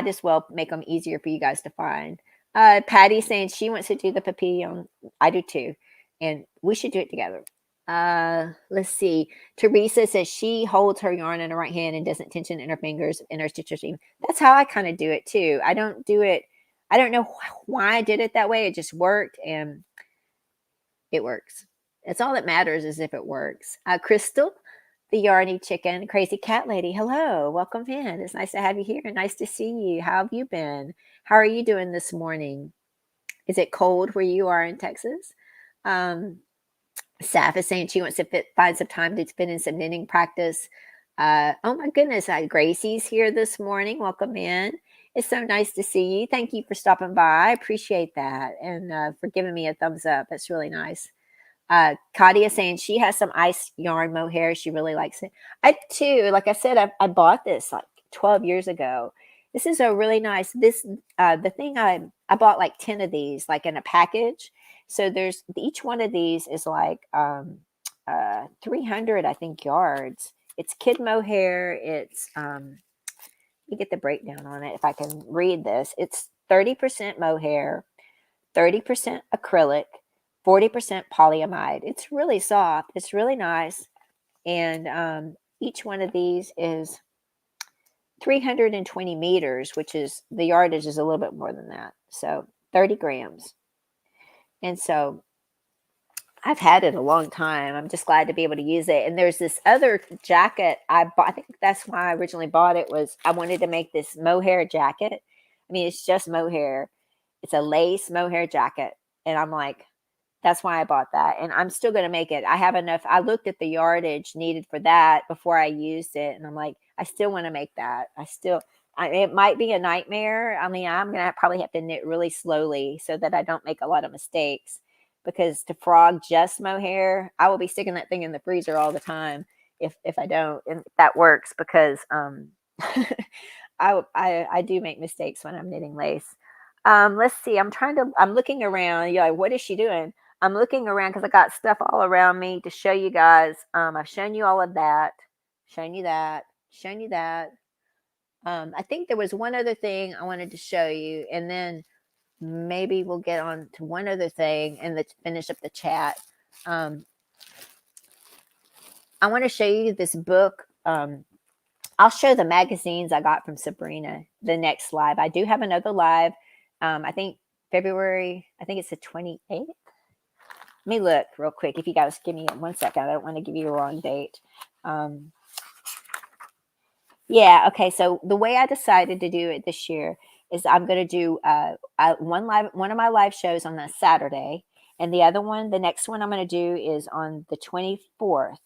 as well make them easier for you guys to find. Patty's saying she wants to do the papillon. I do too. And we should do it together. Let's see. Teresa says she holds her yarn in her right hand and doesn't tension in her fingers in her stitch machine. That's how I kind of do it too. I don't know why I did it that way. It just worked, and it works. That's all that matters, is if it works. Crystal, the Yarny Chicken, Crazy Cat Lady. Hello, welcome in. It's nice to have you here. Nice to see you. How have you been? How are you doing this morning? Is it cold where you are in Texas? Saf is saying she wants to find some time to spend in some knitting practice. Oh my goodness, Gracie's here this morning. Welcome in. It's so nice to see you. Thank you for stopping by. I appreciate that, and for giving me a thumbs up. That's really nice. Katia saying she has some ice yarn mohair. She really likes it. I too, like I said, I bought this like 12 years ago. This is a really nice, the thing I bought like 10 of these, like in a package. So there's, each one of these is like 300, I think, yards. It's kid mohair. It's, you get the breakdown on it if I can read this. It's 30% mohair, 30% acrylic, 40% polyamide. It's really soft. It's really nice. And each one of these is 320 meters, which is, the yardage is a little bit more than that. So 30 grams. And so I've had it a long time. I'm just glad to be able to use it. And there's this other jacket I bought. I think that's why I originally bought it, was I wanted to make this mohair jacket. I mean, it's just mohair. It's a lace mohair jacket. And I'm like, that's why I bought that. And I'm still going to make it. I have enough. I looked at the yardage needed for that before I used it. And I'm like, I still want to make that. It might be a nightmare. I mean, I'm going to probably have to knit really slowly so that I don't make a lot of mistakes, because to frog just mohair, I will be sticking that thing in the freezer all the time if I don't. And that works because I do make mistakes when I'm knitting lace. Let's see. I'm looking around. You're like, what is she doing? I'm looking around because I got stuff all around me to show you guys. I've shown you all of that, shown you that, shown you that. I think there was one other thing I wanted to show you, and then maybe we'll get on to one other thing and let's finish up the chat. I want to show you this book. I'll show the magazines I got from Sabrina the next live. I do have another live. I think February, I think it's the 28th. Let me look real quick. If you guys give me 1 second, I don't want to give you a wrong date. Yeah, okay. So the way I decided to do it this year is I'm going to do one of my live shows on a Saturday, and the other one, the next one I'm going to do is on the 24th.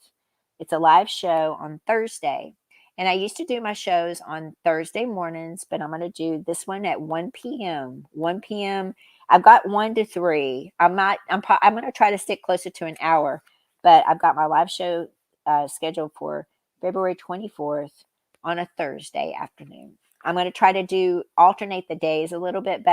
It's a live show on Thursday. And I used to do my shows on Thursday mornings, but I'm going to do this one at 1 p.m. 1 p.m. I've got 1 to 3. I'm going to try to stick closer to an hour, but I've got my live show scheduled for February 24th on a Thursday afternoon. I'm going to try to alternate the days a little bit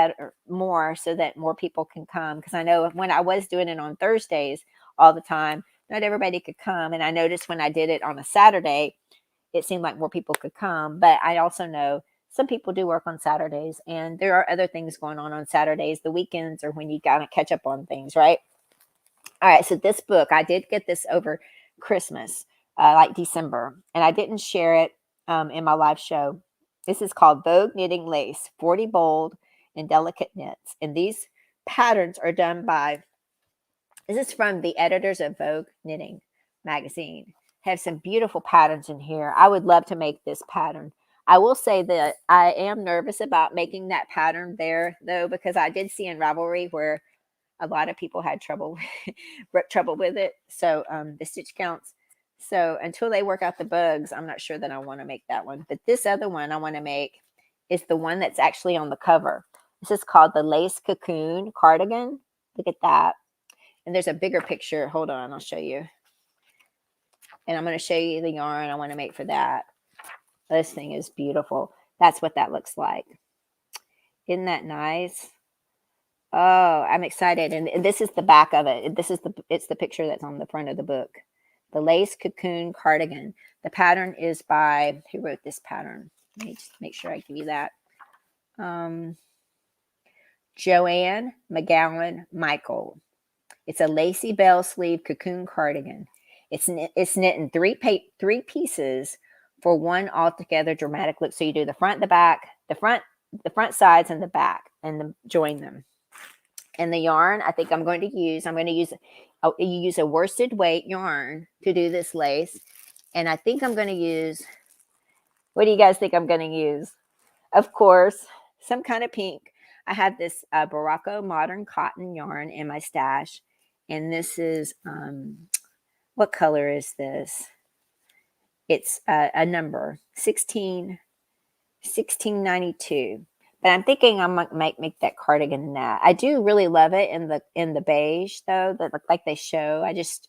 more so that more people can come. Because I know when I was doing it on Thursdays all the time, not everybody could come. And I noticed when I did it on a Saturday, it seemed like more people could come. But I also know some people do work on Saturdays, and there are other things going on Saturdays. The weekends are when you got to catch up on things, right? All right. So this book, I did get this over Christmas, like December, and I didn't share it in my live show. This is called Vogue Knitting Lace, 40 Bold and Delicate Knits. And these patterns are done by, this is from the editors of Vogue Knitting magazine. Have some beautiful patterns in here. I would love to make this pattern. I will say that I am nervous about making that pattern there, though, because I did see in Ravelry where a lot of people had trouble with it. So the stitch counts. So until they work out the bugs, I'm not sure that I want to make that one. But this other one I want to make is the one that's actually on the cover. This is called the Lace Cocoon Cardigan. Look at that. And there's a bigger picture. Hold on, I'll show you. And I'm going to show you the yarn I want to make for that. This thing is beautiful. That's what that looks like. Isn't that nice? Oh, I'm excited. And this is the back of it. It's the picture that's on the front of the book. The Lace Cocoon Cardigan. The pattern is by, who wrote this pattern? Let me just make sure I give you that. Joanne McGowan Michael. It's a lacy bell sleeve cocoon cardigan. It's knit in three pieces for one altogether dramatic look. So you do the front, the back, the front sides, and the back, and join them. And the yarn I think I'm going to use you use a worsted weight yarn to do this lace. And I think I'm going to use, what do you guys think I'm going to use? Of course, some kind of pink. I have this Barocco modern cotton yarn in my stash. And this is, what color is this? It's a number, 1692. But I'm thinking I might make that cardigan in that. I do really love it in the beige, though, that look like they show. I just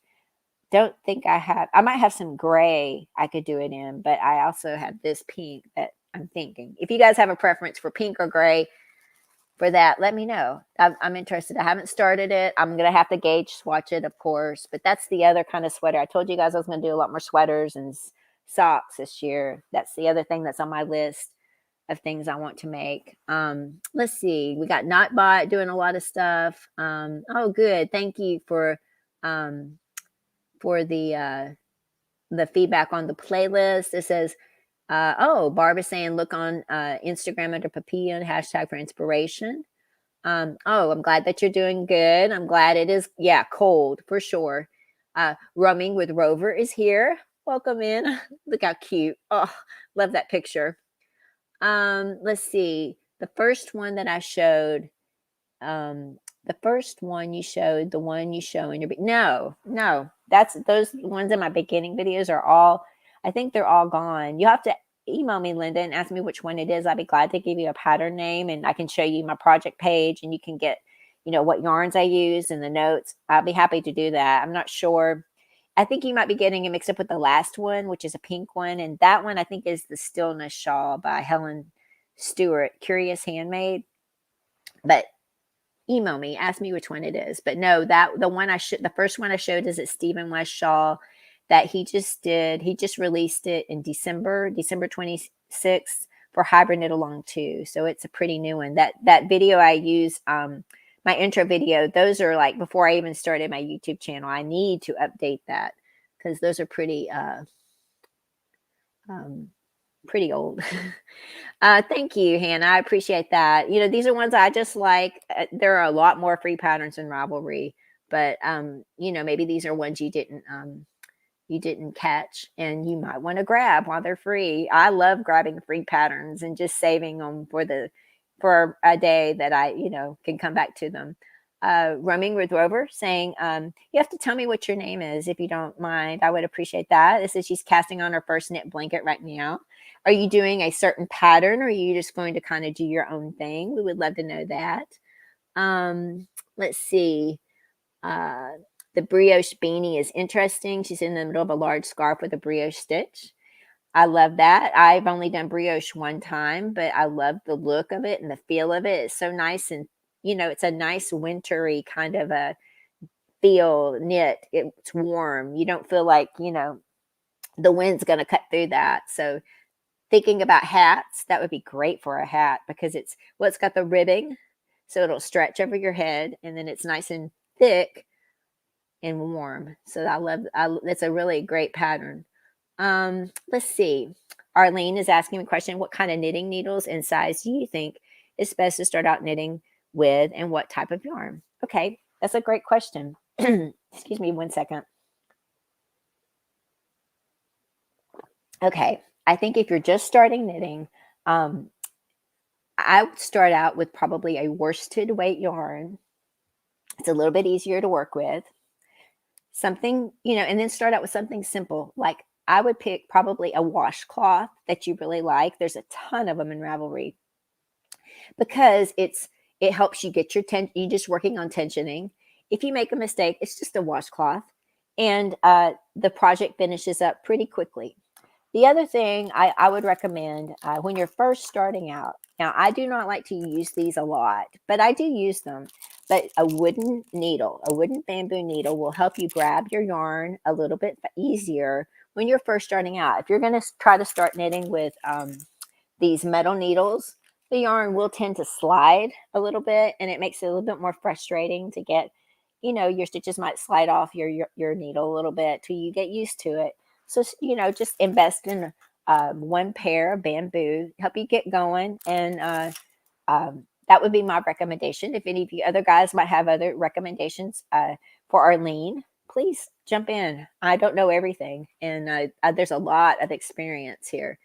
don't think I might have some gray I could do it in, but I also have this pink that I'm thinking. If you guys have a preference for pink or gray for that, let me know. I'm interested. I haven't started it. I'm going to have to gauge swatch it, of course, but that's the other kind of sweater. I told you guys I was going to do a lot more sweaters and socks this year. That's the other thing that's on my list of things I want to make. Let's see. We got Notbot doing a lot of stuff. Oh, good. Thank you for the feedback on the playlist. It says, Barb is saying, look on Instagram under Papilla and hashtag for inspiration. I'm glad that you're doing good. I'm glad it is, cold for sure. Roaming with Rover is here. Welcome in. Look how cute. Oh, love that picture. Let's see. The first one that I showed, the first one you showed, the one you show in your, no, that's those ones in my beginning videos are all, I think they're all gone. You have to email me, Linda, and ask me which one it is. I'd be glad to give you a pattern name, and I can show you my project page, and you can get, what yarns I use and the notes. I'll be happy to do that. I'm not sure. I think you might be getting it mixed up with the last one, which is a pink one. And that one I think is the Stillness Shawl by Helen Stewart, Curious Handmade. But email me, ask me which one it is. But no, the first one I showed is at Stephen West Shawl that he just did. He just released it in December 26th for Hybrid Knit Along 2. So it's a pretty new one. That video I use, my intro video, those are like before I even started my YouTube channel. I need to update that because those are pretty old. Thank you, Hannah. I appreciate that. These are ones I just like. There are a lot more free patterns in Ravelry, but maybe these are ones you didn't catch and you might want to grab while they're free. I love grabbing free patterns and just saving them for a day that I, can come back to them. Roaming with Rover saying, you have to tell me what your name is if you don't mind. I would appreciate that. It says she's casting on her first knit blanket right now. Are you doing a certain pattern or are you just going to kind of do your own thing? We would love to know that. Let's see. The Brioche Beanie is interesting. She's in the middle of a large scarf with a brioche stitch. I love that. I've only done brioche one time, but I love the look of it and the feel of it. It's so nice. And, it's a nice wintry kind of a feel knit. It's warm. You don't feel like, the wind's going to cut through that. So thinking about hats, that would be great for a hat because it's got the ribbing. So it'll stretch over your head and then it's nice and thick and warm. So it's a really great pattern. Let's see. Arlene is asking a question. What kind of knitting needles and size do you think is best to start out knitting with and what type of yarn? Okay, that's a great question. Excuse me 1 second. Okay, I think if you're just starting knitting, I would start out with probably a worsted weight yarn. It's a little bit easier to work with. Something, and then start out with something simple. Like I would pick probably a washcloth that you really like. There's a ton of them in Ravelry because it helps you get you're just working on tensioning. If you make a mistake, it's just a washcloth and the project finishes up pretty quickly. The other thing I would recommend when you're first starting out, now I do not like to use these a lot, but I do use them. But a wooden bamboo needle will help you grab your yarn a little bit easier when you're first starting out. If you're going to try to start knitting with these metal needles, the yarn will tend to slide a little bit and it makes it a little bit more frustrating to get, your stitches might slide off your needle a little bit till you get used to it. So, just invest in one pair of bamboo, help you get going. And that would be my recommendation. If any of you other guys might have other recommendations for Arlene, please jump in. I don't know everything. And there's a lot of experience here.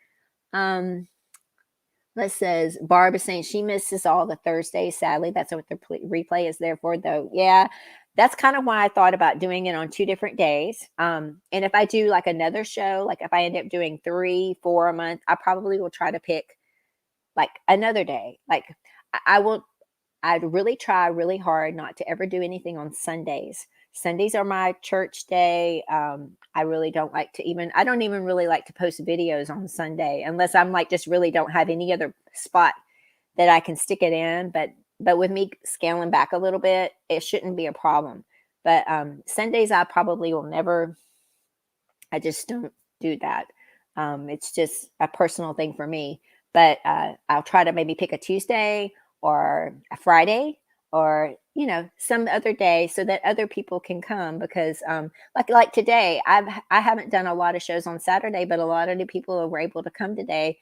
Let's says, Barb is saying she misses all the Thursdays. Sadly, that's what the replay is there for, though. Yeah. That's kind of why I thought about doing it on 2 different days. And if I do like another show, like if I end up doing 3, 4 a month, I probably will try to pick like another day. Like I'd really try really hard not to ever do anything on Sundays. Sundays are my church day. I really don't like to I don't even really like to post videos on Sunday unless I'm like, just really don't have any other spot that I can stick it in. But with me scaling back a little bit, it shouldn't be a problem. But Sundays, I probably will never, I just don't do that. It's just a personal thing for me. But I'll try to maybe pick a Tuesday or a Friday or, some other day so that other people can come because like today, I haven't done a lot of shows on Saturday, but a lot of the people were able to come today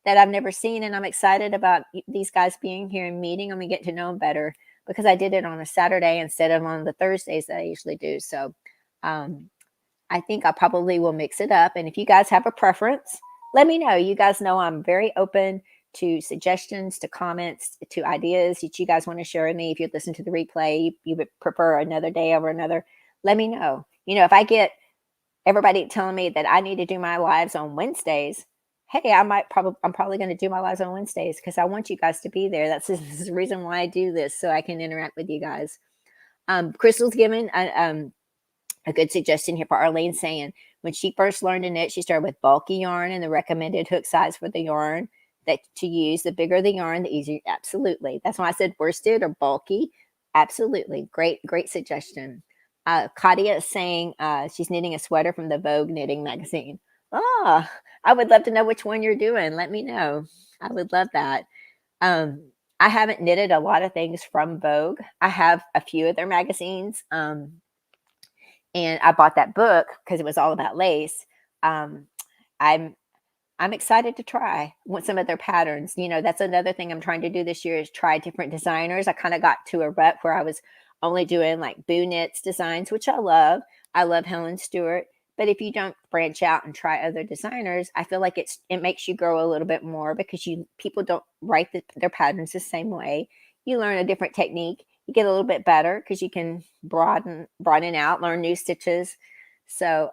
that I've never seen. And I'm excited about these guys being here and meeting them and get to know them better because I did it on a Saturday instead of on the Thursdays that I usually do. So I think I probably will mix it up. And if you guys have a preference, let me know. You guys know I'm very open to suggestions, to comments, to ideas that you guys want to share with me. If you listen to the replay, you would prefer another day over another, let me know. If I get everybody telling me that I need to do my lives on Wednesdays, hey, I'm probably going to do my lives on Wednesdays because I want you guys to be there. That's the reason why I do this, so I can interact with you guys. Crystal's given a good suggestion here for Arlene, saying when she first learned to knit, she started with bulky yarn and the recommended hook size for the yarn that to use. The bigger the yarn, the easier. Absolutely. That's why I said worsted or bulky. Absolutely. Great suggestion. Claudia is saying she's knitting a sweater from the Vogue knitting magazine. Oh, I would love to know which one you're doing. Let me know. I would love that. Um, I haven't knitted a lot of things from Vogue. I have a few of their magazines. And I bought that book because it was all about lace. Um, I'm I'm excited to try some of their patterns. That's another thing I'm trying to do this year is try different designers. I kind of got to a rut where I was only doing like Boo Knits designs, which I love. I love Helen Stewart. But if you don't branch out and try other designers, I feel like it makes you grow a little bit more because people don't write their patterns the same way. You learn a different technique. You get a little bit better because you can broaden out, learn new stitches. So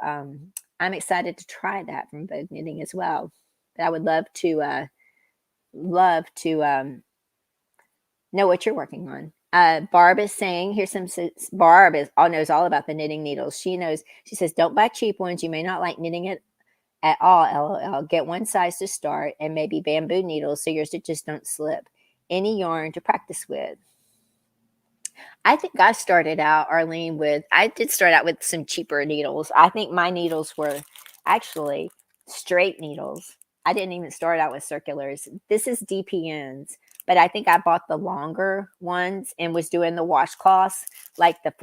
I'm excited to try that from Vogue Knitting as well. But I would love to know what you're working on. Barb is saying, Barb knows all about the knitting needles. She says, don't buy cheap ones. You may not like knitting it at all, LOL. Get one size to start and maybe bamboo needles so your stitches don't slip. Any yarn to practice with. I think I started out, Arlene, I did start out with some cheaper needles. I think my needles were actually straight needles. I didn't even start out with circulars. This is DPNs, but I think I bought the longer ones and was doing the washcloths, like the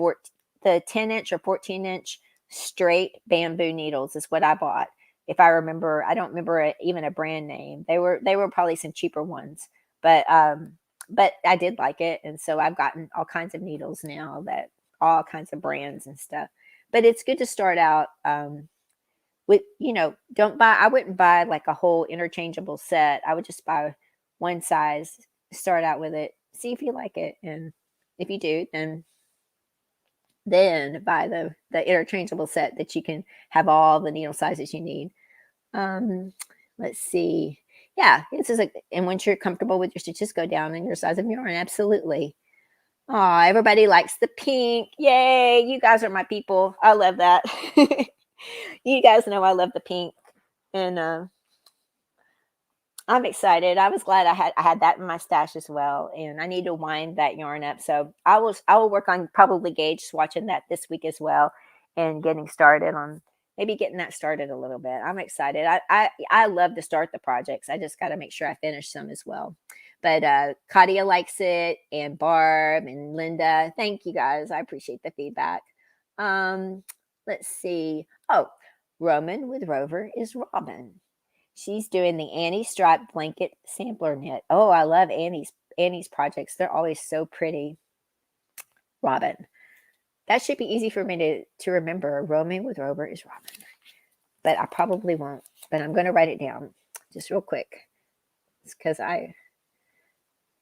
10-inch or 14-inch straight bamboo needles is what I bought. If I remember, I don't remember even a brand name. They were probably some cheaper ones, but I did like it. And so I've gotten all kinds of needles now, that all kinds of brands and stuff. But it's good to start out with, I wouldn't buy like a whole interchangeable set. I would just buy one size, start out with it, see if you like it. And if you do, then buy the interchangeable set that you can have all the needle sizes you need. Let's see. Yeah, and once you're comfortable with your stitches, go down in your size of yarn. Absolutely. Oh, everybody likes the pink. Yay. You guys are my people. I love that. You guys know I love the pink. And I'm excited. I was glad I had that in my stash as well. And I need to wind that yarn up. So I will work on probably Gage swatching that this week as well and getting started on maybe getting that started a little bit. I'm excited. I love to start the projects. I just got to make sure I finish some as well. But Claudia likes it, and Barb and Linda. Thank you guys. I appreciate the feedback. Let's see. Oh, Roman with Rover is Robin. She's doing the Annie striped blanket sampler knit. Oh, I love Annie's projects. They're always so pretty. Robin. That should be easy for me to remember. Roman with Rover is Robin. But I probably won't. But I'm going to write it down just real quick. It's because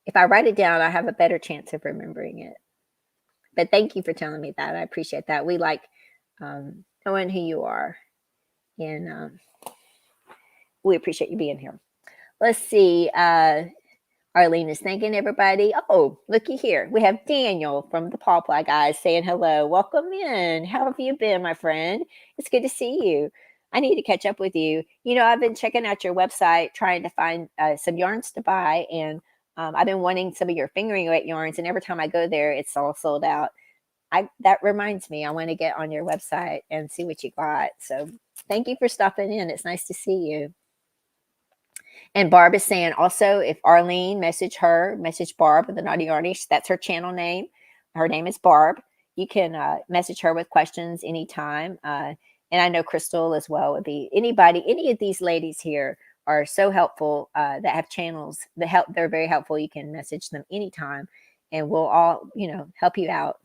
if I write it down, I have a better chance of remembering it. But thank you for telling me that. I appreciate that. We like knowing who you are. And we appreciate you being here. Let's see. Arlene is thanking everybody. Oh, looky here. We have Daniel from the Paw Ply Guys saying hello. Welcome in. How have you been, my friend? It's good to see you. I need to catch up with you. I've been checking out your website, trying to find some yarns to buy. And I've been wanting some of your fingering weight yarns. And every time I go there, it's all sold out. That reminds me, I want to get on your website and see what you got. So thank you for stopping in. It's nice to see you. And Barb is saying also, if Arlene message Barb with the Naughty Yarnish, that's her channel name. Her name is Barb. You can message her with questions anytime. And I know Crystal as well would be any of these ladies here are so helpful that have channels that help. They're very helpful. You can message them anytime and we'll all, help you out.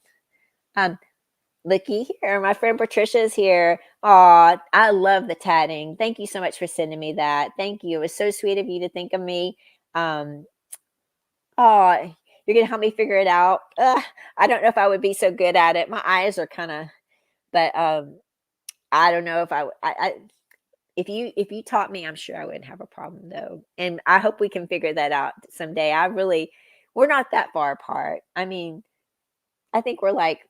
Looky here, my friend Patricia is here. Aw, I love the tatting. Thank you so much for sending me that. Thank you. It was so sweet of you to think of me. You're gonna help me figure it out. I don't know if I would be so good at it. My eyes are kind of, but I don't know if you taught me, I'm sure I wouldn't have a problem though. And I hope we can figure that out someday. We're not that far apart. I mean, I think we're like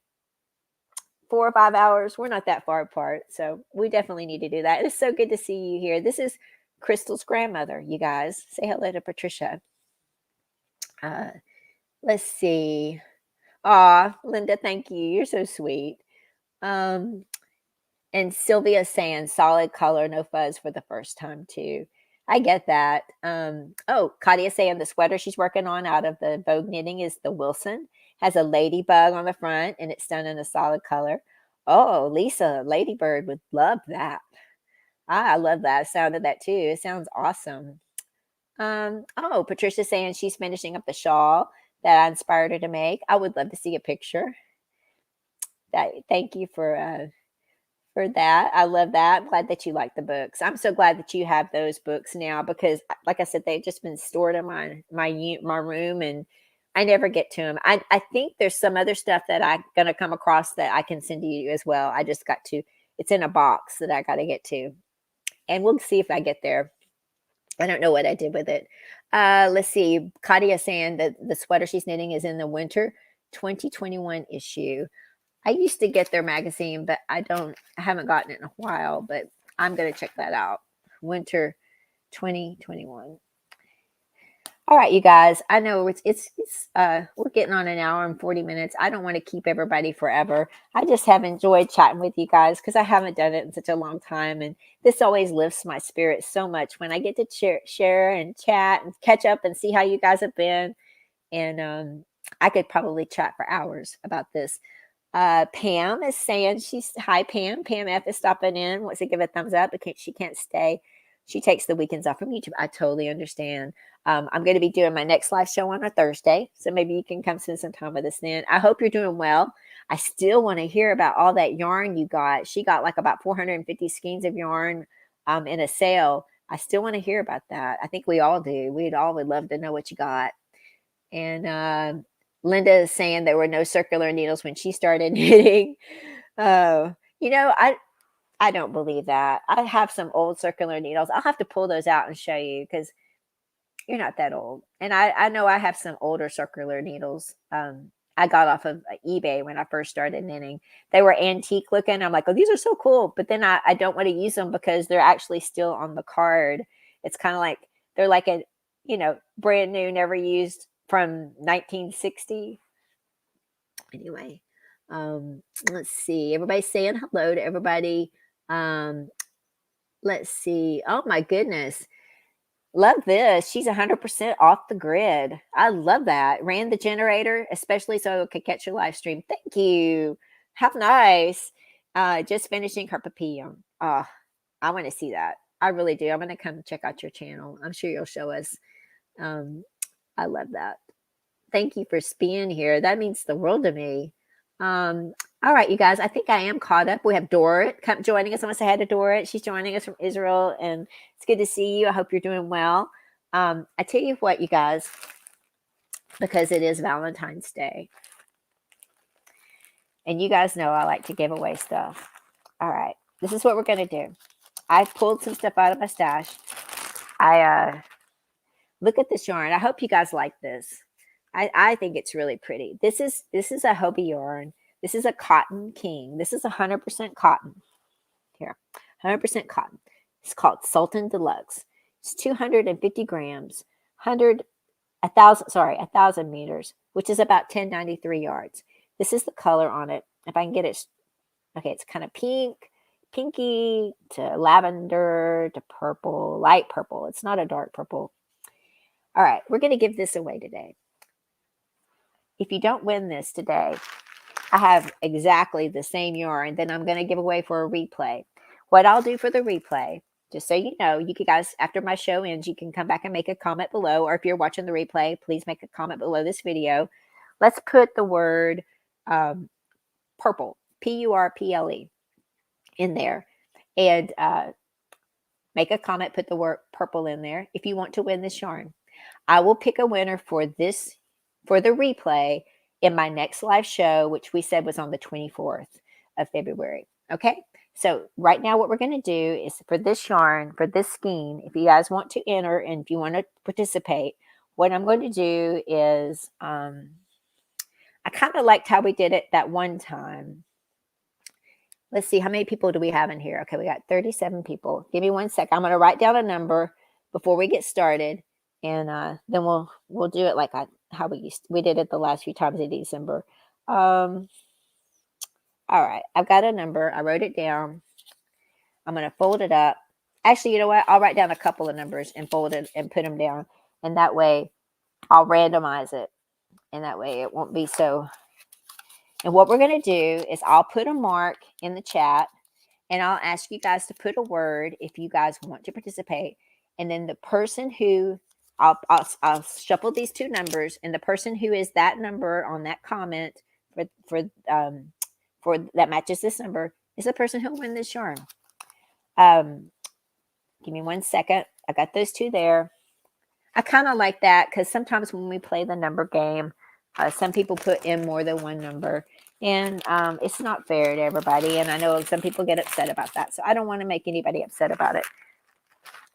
4 or 5 hours. We're not that far apart. So we definitely need to do that. It's so good to see you here. This is Crystal's grandmother, you guys. Say hello to Patricia. Let's see. Aw, Linda, thank you. You're so sweet. Um, and Sylvia saying solid color, no fuzz for the first time too. I get that. Oh, Katia saying the sweater she's working on out of the Vogue knitting is the Wilson. Has a ladybug on the front and it's done in a solid color. Oh, Lisa, Ladybird would love that. I love that sound of that too. It sounds awesome. Oh, Patricia's saying she's finishing up the shawl that I inspired her to make. I would love to see a picture. Thank you for that. I love that. I'm glad that you like the books. I'm so glad that you have those books now because, like I said, they've just been stored in my room, and I never get to them. I think there's some other stuff that I'm gonna come across that I can send to you as well. I just got to. It's in a box that I got to get to, and we'll see if I get there. I don't know what I did with it. Let's see. Katia saying that the sweater she's knitting is in the winter 2021 issue. I used to get their magazine, but I haven't gotten it in a while, but I'm going to check that out. Winter 2021. All right, you guys, I know we're getting on an hour and 40 minutes. I don't want to keep everybody forever. I just have enjoyed chatting with you guys because I haven't done it in such a long time. And this always lifts my spirit so much when I get to share and chat and catch up and see how you guys have been. And I could probably chat for hours about this. Pam is saying hi, Pam. Pam F is stopping in, wants to give a thumbs up because she can't stay. She takes the weekends off from YouTube. I totally understand. I'm going to be doing my next live show on a Thursday, so maybe you can come spend some time with us then. I hope you're doing well. I still want to hear about all that yarn you got. She got like about 450 skeins of yarn in a sale. I still want to hear about that. I think we all do. We'd all would love to know what you got. And Linda is saying there were no circular needles when she started knitting. I don't believe that. I have some old circular needles. I'll have to pull those out and show you because you're not that old. And I know I have some older circular needles. I got off of eBay when I first started knitting. They were antique looking. I'm like, oh, these are so cool. But then I don't want to use them because they're actually still on the card. It's kind of like they're like a, brand new, never used from 1960. Anyway, let's see. Everybody's saying hello to everybody. Let's see. Oh my goodness. Love this. She's 100% off the grid. I love that. Ran the generator, especially so it could catch your live stream. Thank you. How nice. Just finishing her papillon. Oh, I want to see that. I really do. I'm going to come check out your channel. I'm sure you'll show us. I love that. Thank you for being here. That means the world to me. All right, you guys, I think I am caught up. We have Dorit joining us. I want to say hi to Dorit. She's joining us from Israel, and it's good to see you. I hope you're doing well. I tell you what, you guys, because it is Valentine's Day, and you guys know I like to give away stuff. All right, this is what we're going to do. I've pulled some stuff out of my stash. Look at this yarn. I hope you guys like this. I think it's really pretty. This is a Hobie yarn. This is a Cotton King. This is 100% cotton. Here, 100% cotton. It's called Sultan Deluxe. It's 250 grams, 1,000 meters, which is about 1093 yards. This is the color on it. If I can get it, okay, it's kind of pinky to lavender to purple, light purple. It's not a dark purple. All right, we're going to give this away today. If you don't win this today, I have exactly the same yarn that I'm going to give away for a replay. What I'll do for the replay, just so you know, you guys, after my show ends, you can come back and make a comment below, or if you're watching the replay, please make a comment below this video. Let's put the word purple, Purple, in there, and make a comment, put the word purple in there if you want to win this yarn. I will pick a winner for the replay in my next live show, which we said was on the 24th of February. Okay. So right now what we're going to do is for this yarn, for this skein, if you guys want to enter and if you want to participate, what I'm going to do is, I kind of liked how we did it that one time. Let's see, how many people do we have in here? Okay. We got 37 people. Give me 1 sec. I'm going to write down a number before we get started. And then we'll do it like how we did it the last few times in December. All right, I've got a number. I wrote it down. I'm going to fold it up. Actually, you know what? I'll write down a couple of numbers and fold it and put them down. And that way I'll randomize it. And that way it won't be so. And what we're going to do is I'll put a mark in the chat and I'll ask you guys to put a word if you guys want to participate. And then the person who, I'll shuffle these two numbers, and the person who is that number on that comment for that matches this number is the person who'll win this yarn. Give me 1 second. I got those two there. I kind of like that because sometimes when we play the number game, some people put in more than one number, and it's not fair to everybody. And I know some people get upset about that, so I don't want to make anybody upset about it.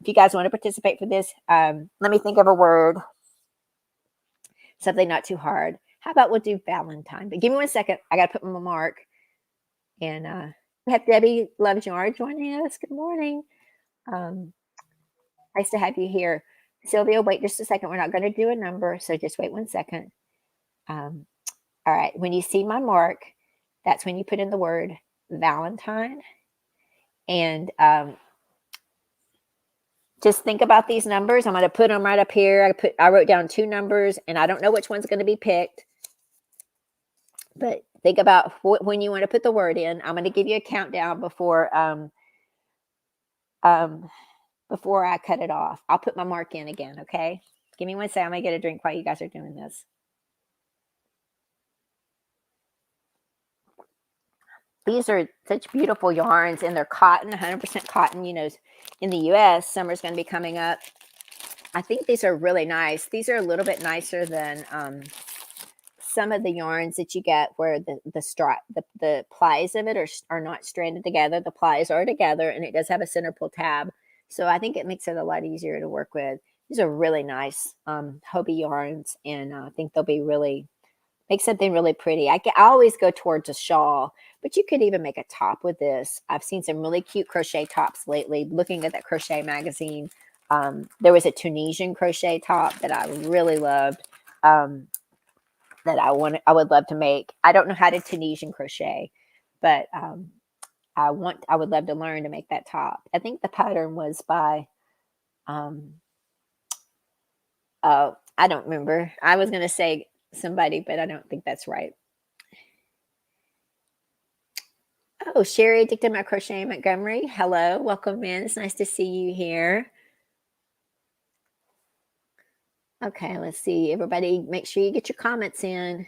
If you guys want to participate for this, let me think of a word. Something not too hard. How about we'll do Valentine? But give me 1 second. I got to put my mark. And we have Debbie Loves Yarn joining us. Good morning. Nice to have you here. Sylvia, wait just a second. We're not going to do a number, so just wait 1 second. All right. When you see my mark, that's when you put in the word Valentine. And just think about these numbers. I'm going to put them right up here. I wrote down two numbers, and I don't know which one's going to be picked. But think about when you want to put the word in. I'm going to give you a countdown before I cut it off. I'll put my mark in again, okay? Give me 1 second. I'm going to get a drink while you guys are doing this. These are such beautiful yarns, and they're cotton, 100% cotton. You know, in the U.S., summer's going to be coming up. I think these are really nice. These are a little bit nicer than some of the yarns that you get where the plies of it are not stranded together. The plies are together, and it does have a center pull tab. So I think it makes it a lot easier to work with. These are really nice Hobie yarns, and I think they'll be really, make something really pretty. I always go towards a shawl, but you could even make a top with this. I've seen some really cute crochet tops lately. Looking at that crochet magazine, there was a Tunisian crochet top that I really loved that I would love to make. I don't know how to Tunisian crochet, but I would love to learn to make that top. I think the pattern was by I don't remember. I was going to say somebody, but I don't think that's right. Oh, Sherry, Addicted My Crochet Montgomery. Hello, welcome in. It's nice to see you here. Okay, let's see. Everybody, make sure you get your comments in.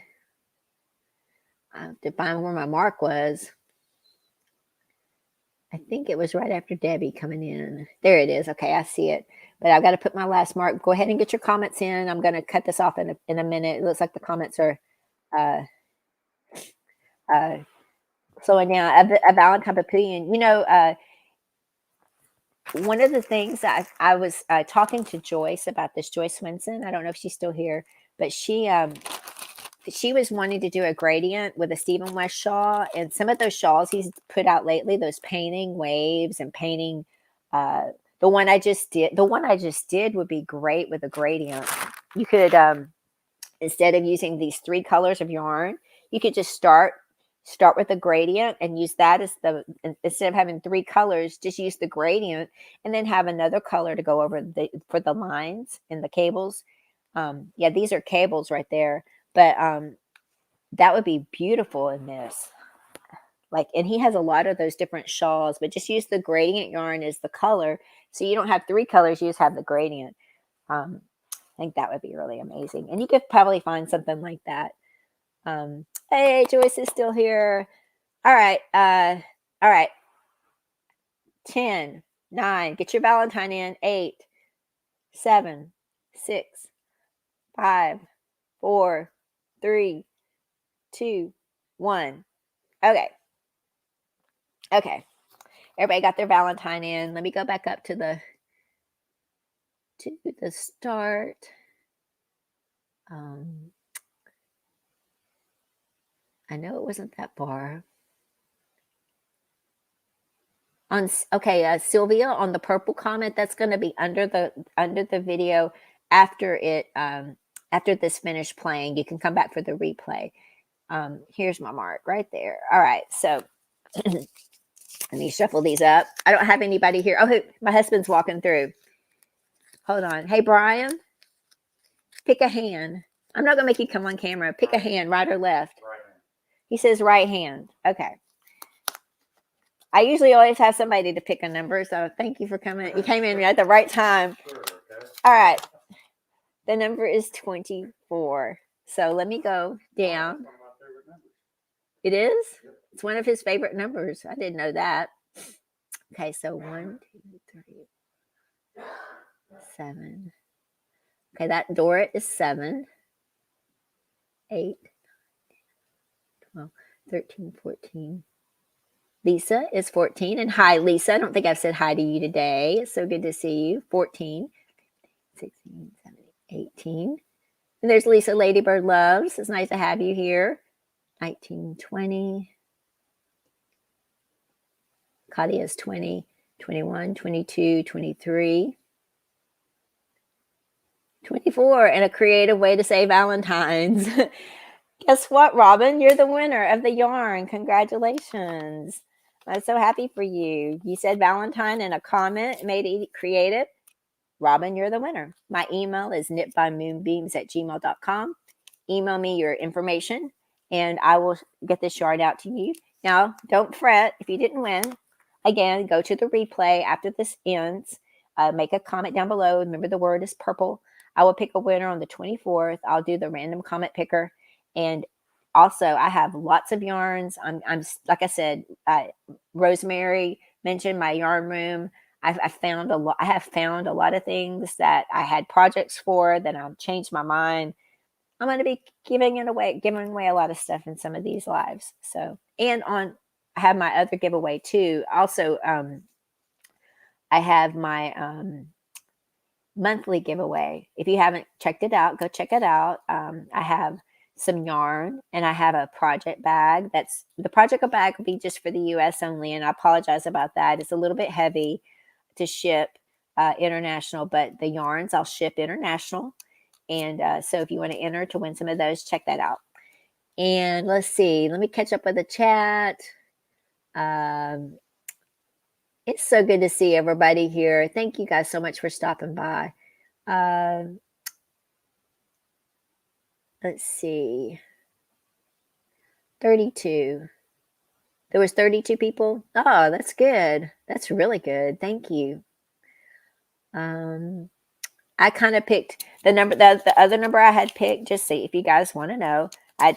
I have to find where my mark was. I think it was right after Debbie coming in. There it is. Okay, I see it. But I've got to put my last mark. Go ahead and get your comments in. I'm going to cut this off in a minute. It looks like the comments are slowing down. A Valentine Papillion. You know, one of the things that I was talking to Joyce about this, Joyce Swinson. I don't know if she's still here, but she was wanting to do a gradient with a Stephen West shawl, and some of those shawls he's put out lately, those painting waves and painting, the one I just did would be great with a gradient. You could, instead of using these three colors of yarn, you could just start with a gradient and use that as instead of having three colors, just use the gradient and then have another color to go over for the lines and the cables. Yeah, these are cables right there. But that would be beautiful in this. And he has a lot of those different shawls, but just use the gradient yarn as the color. So you don't have three colors, you just have the gradient. I think that would be really amazing. And you could probably find something like that. Hey, Joyce is still here. All right. All right. 10, 9, get your Valentine in. 8, 7, 6, 5, 4, 3, 2, 1. Okay. Everybody got their Valentine in. Let me go back up to the start. I know it wasn't that far. Okay, Sylvia, on the purple comment, that's going to be under the video after this finished playing. You can come back for the replay. Here's my mark right there. All right, so let me shuffle these up. I don't have anybody here. Oh, my husband's walking through. Hold on. Hey, Brian, pick a hand. I'm not going to make you come on camera. Pick a hand, right or left. Right hand. He says right hand. Okay. I usually always have somebody to pick a number, so thank you for coming. You came in at the right time. Sure, okay. All right. The number is 24. So let me go down. That's one of my favorite numbers. It is? Yep. It's one of his favorite numbers. I didn't know that. Okay, so 1, 2, 3, 7. Okay, that Dora is 7, 8, 12, 13, 14. Lisa is 14. And hi, Lisa. I don't think I've said hi to you today. It's so good to see you. 14, 16, 17, 18. And there's Lisa Ladybird Loves. It's nice to have you here. 19, 20. Claudia's 20, 21, 22, 23. 24, and a creative way to say Valentine's. Guess what, Robin? You're the winner of the yarn. Congratulations. I'm so happy for you. You said Valentine in a comment, made it creative. Robin, you're the winner. My email is knitbymoonbeams@gmail.com. Email me your information, and I will get this yarn out to you. Now, don't fret if you didn't win. Again, go to the replay after this ends. Make a comment down below. Remember, the word is purple. I will pick a winner on the 24th. I'll do the random comment picker. And also, I have lots of yarns. I'm like I said, Rosemary mentioned my yarn room. I have found a lot of things that I had projects for that I've changed my mind. I'm going to be giving away a lot of stuff in some of these lives. So, and I have my other giveaway too. Also, I have my monthly giveaway. If you haven't checked it out, go check it out. I have some yarn and I have a project bag. The project bag will be just for the US only, and I apologize about that. It's a little bit heavy to ship international, but the yarns I'll ship international. And so if you want to enter to win some of those, check that out. And let's see, let me catch up with the chat. It's so good to see everybody here. Thank you guys so much for stopping by. Let's see. 32. There was 32 people. Oh, that's good. That's really good. Thank you. I kind of picked the number, the other number I had picked, just see if you guys want to know. I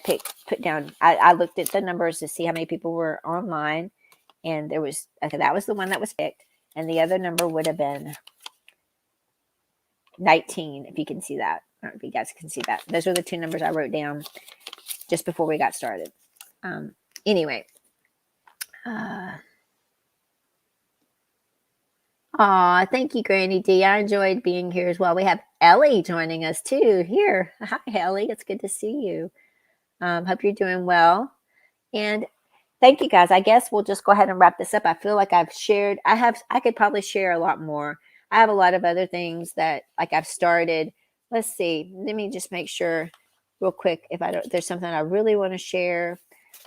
looked at the numbers to see how many people were online, and that was the one that was picked, and the other number would have been 19, if you can see that. I don't know if you guys can see that. Those are the two numbers I wrote down just before we got started. Anyway. Thank you, GrannyDee. I enjoyed being here as well. We have Ellie joining us too here. Hi, Ellie. It's good to see you. Hope you're doing well. And thank you, guys. I guess we'll just go ahead and wrap this up. I feel like I've shared. I could probably share a lot more. I have a lot of other things that I've started. Let's see. Let me just make sure real quick if there's something I really want to share.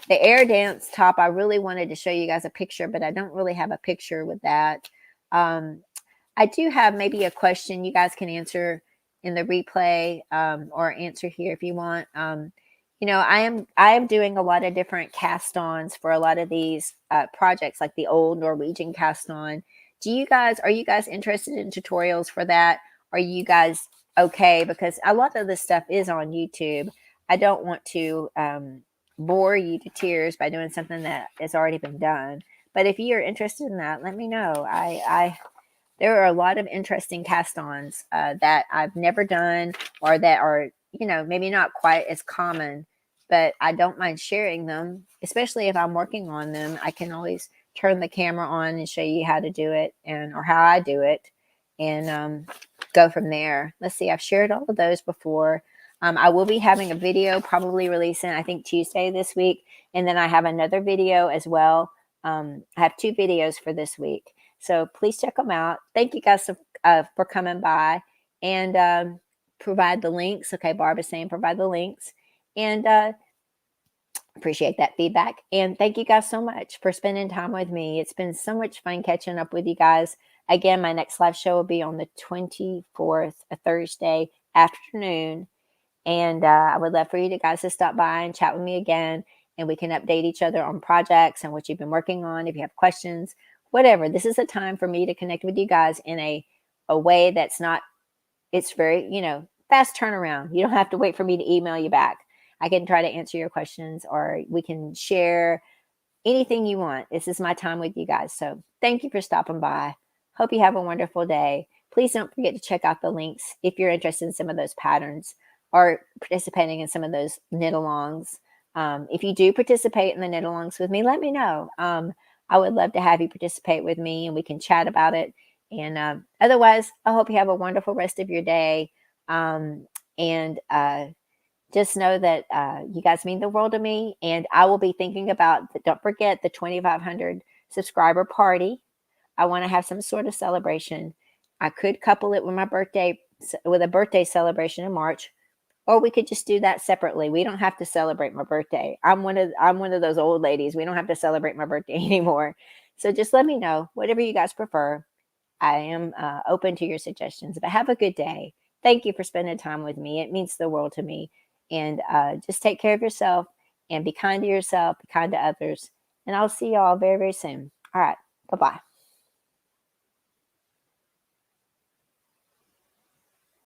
The air dance top, I really wanted to show you guys a picture, but I don't really have a picture with that. I do have maybe a question you guys can answer in the replay, or answer here if you want. I am doing a lot of different cast-ons for a lot of these projects, like the old Norwegian cast-on. Are you guys interested in tutorials for that? Are you guys okay? Because a lot of this stuff is on YouTube. I don't want to bore you to tears by doing something that has already been done. But if you're interested in that, let me know. There are a lot of interesting cast-ons that I've never done, or that are, maybe not quite as common, but I don't mind sharing them, especially if I'm working on them. I can always turn the camera on and show you how to do it, or how I do it, and go from there. Let's see. I've shared all of those before. I will be having a video probably releasing, I think, Tuesday this week. And then I have another video as well. I have 2 videos for this week. So please check them out. Thank you guys for coming by, and provide the links. Okay, Barbara's saying provide the links. And Appreciate that feedback. And thank you guys so much for spending time with me. It's been so much fun catching up with you guys. Again, my next live show will be on the 24th, a Thursday afternoon. And I would love for you guys to stop by and chat with me again. And we can update each other on projects and what you've been working on. If you have questions, whatever. This is a time for me to connect with you guys in a way that's not, it's very, fast turnaround. You don't have to wait for me to email you back. I can try to answer your questions, or we can share anything you want. This is my time with you guys. So thank you for stopping by. Hope you have a wonderful day. Please don't forget to check out the links if you're interested in some of those patterns or participating in some of those knit-alongs. If you do participate in the knit-alongs with me, let me know. I would love to have you participate with me, and we can chat about it. And otherwise, I hope you have a wonderful rest of your day. Just know that you guys mean the world to me. And I will be thinking about, don't forget, the 2,500 subscriber party. I want to have some sort of celebration. I could couple it with my birthday, with a birthday celebration in March, or we could just do that separately. We don't have to celebrate my birthday. I'm one of those old ladies. We don't have to celebrate my birthday anymore. So just let me know, whatever you guys prefer. I am open to your suggestions. But have a good day. Thank you for spending time with me. It means the world to me. And just take care of yourself and be kind to yourself, be kind to others. And I'll see y'all very, very soon. All right. Bye-bye.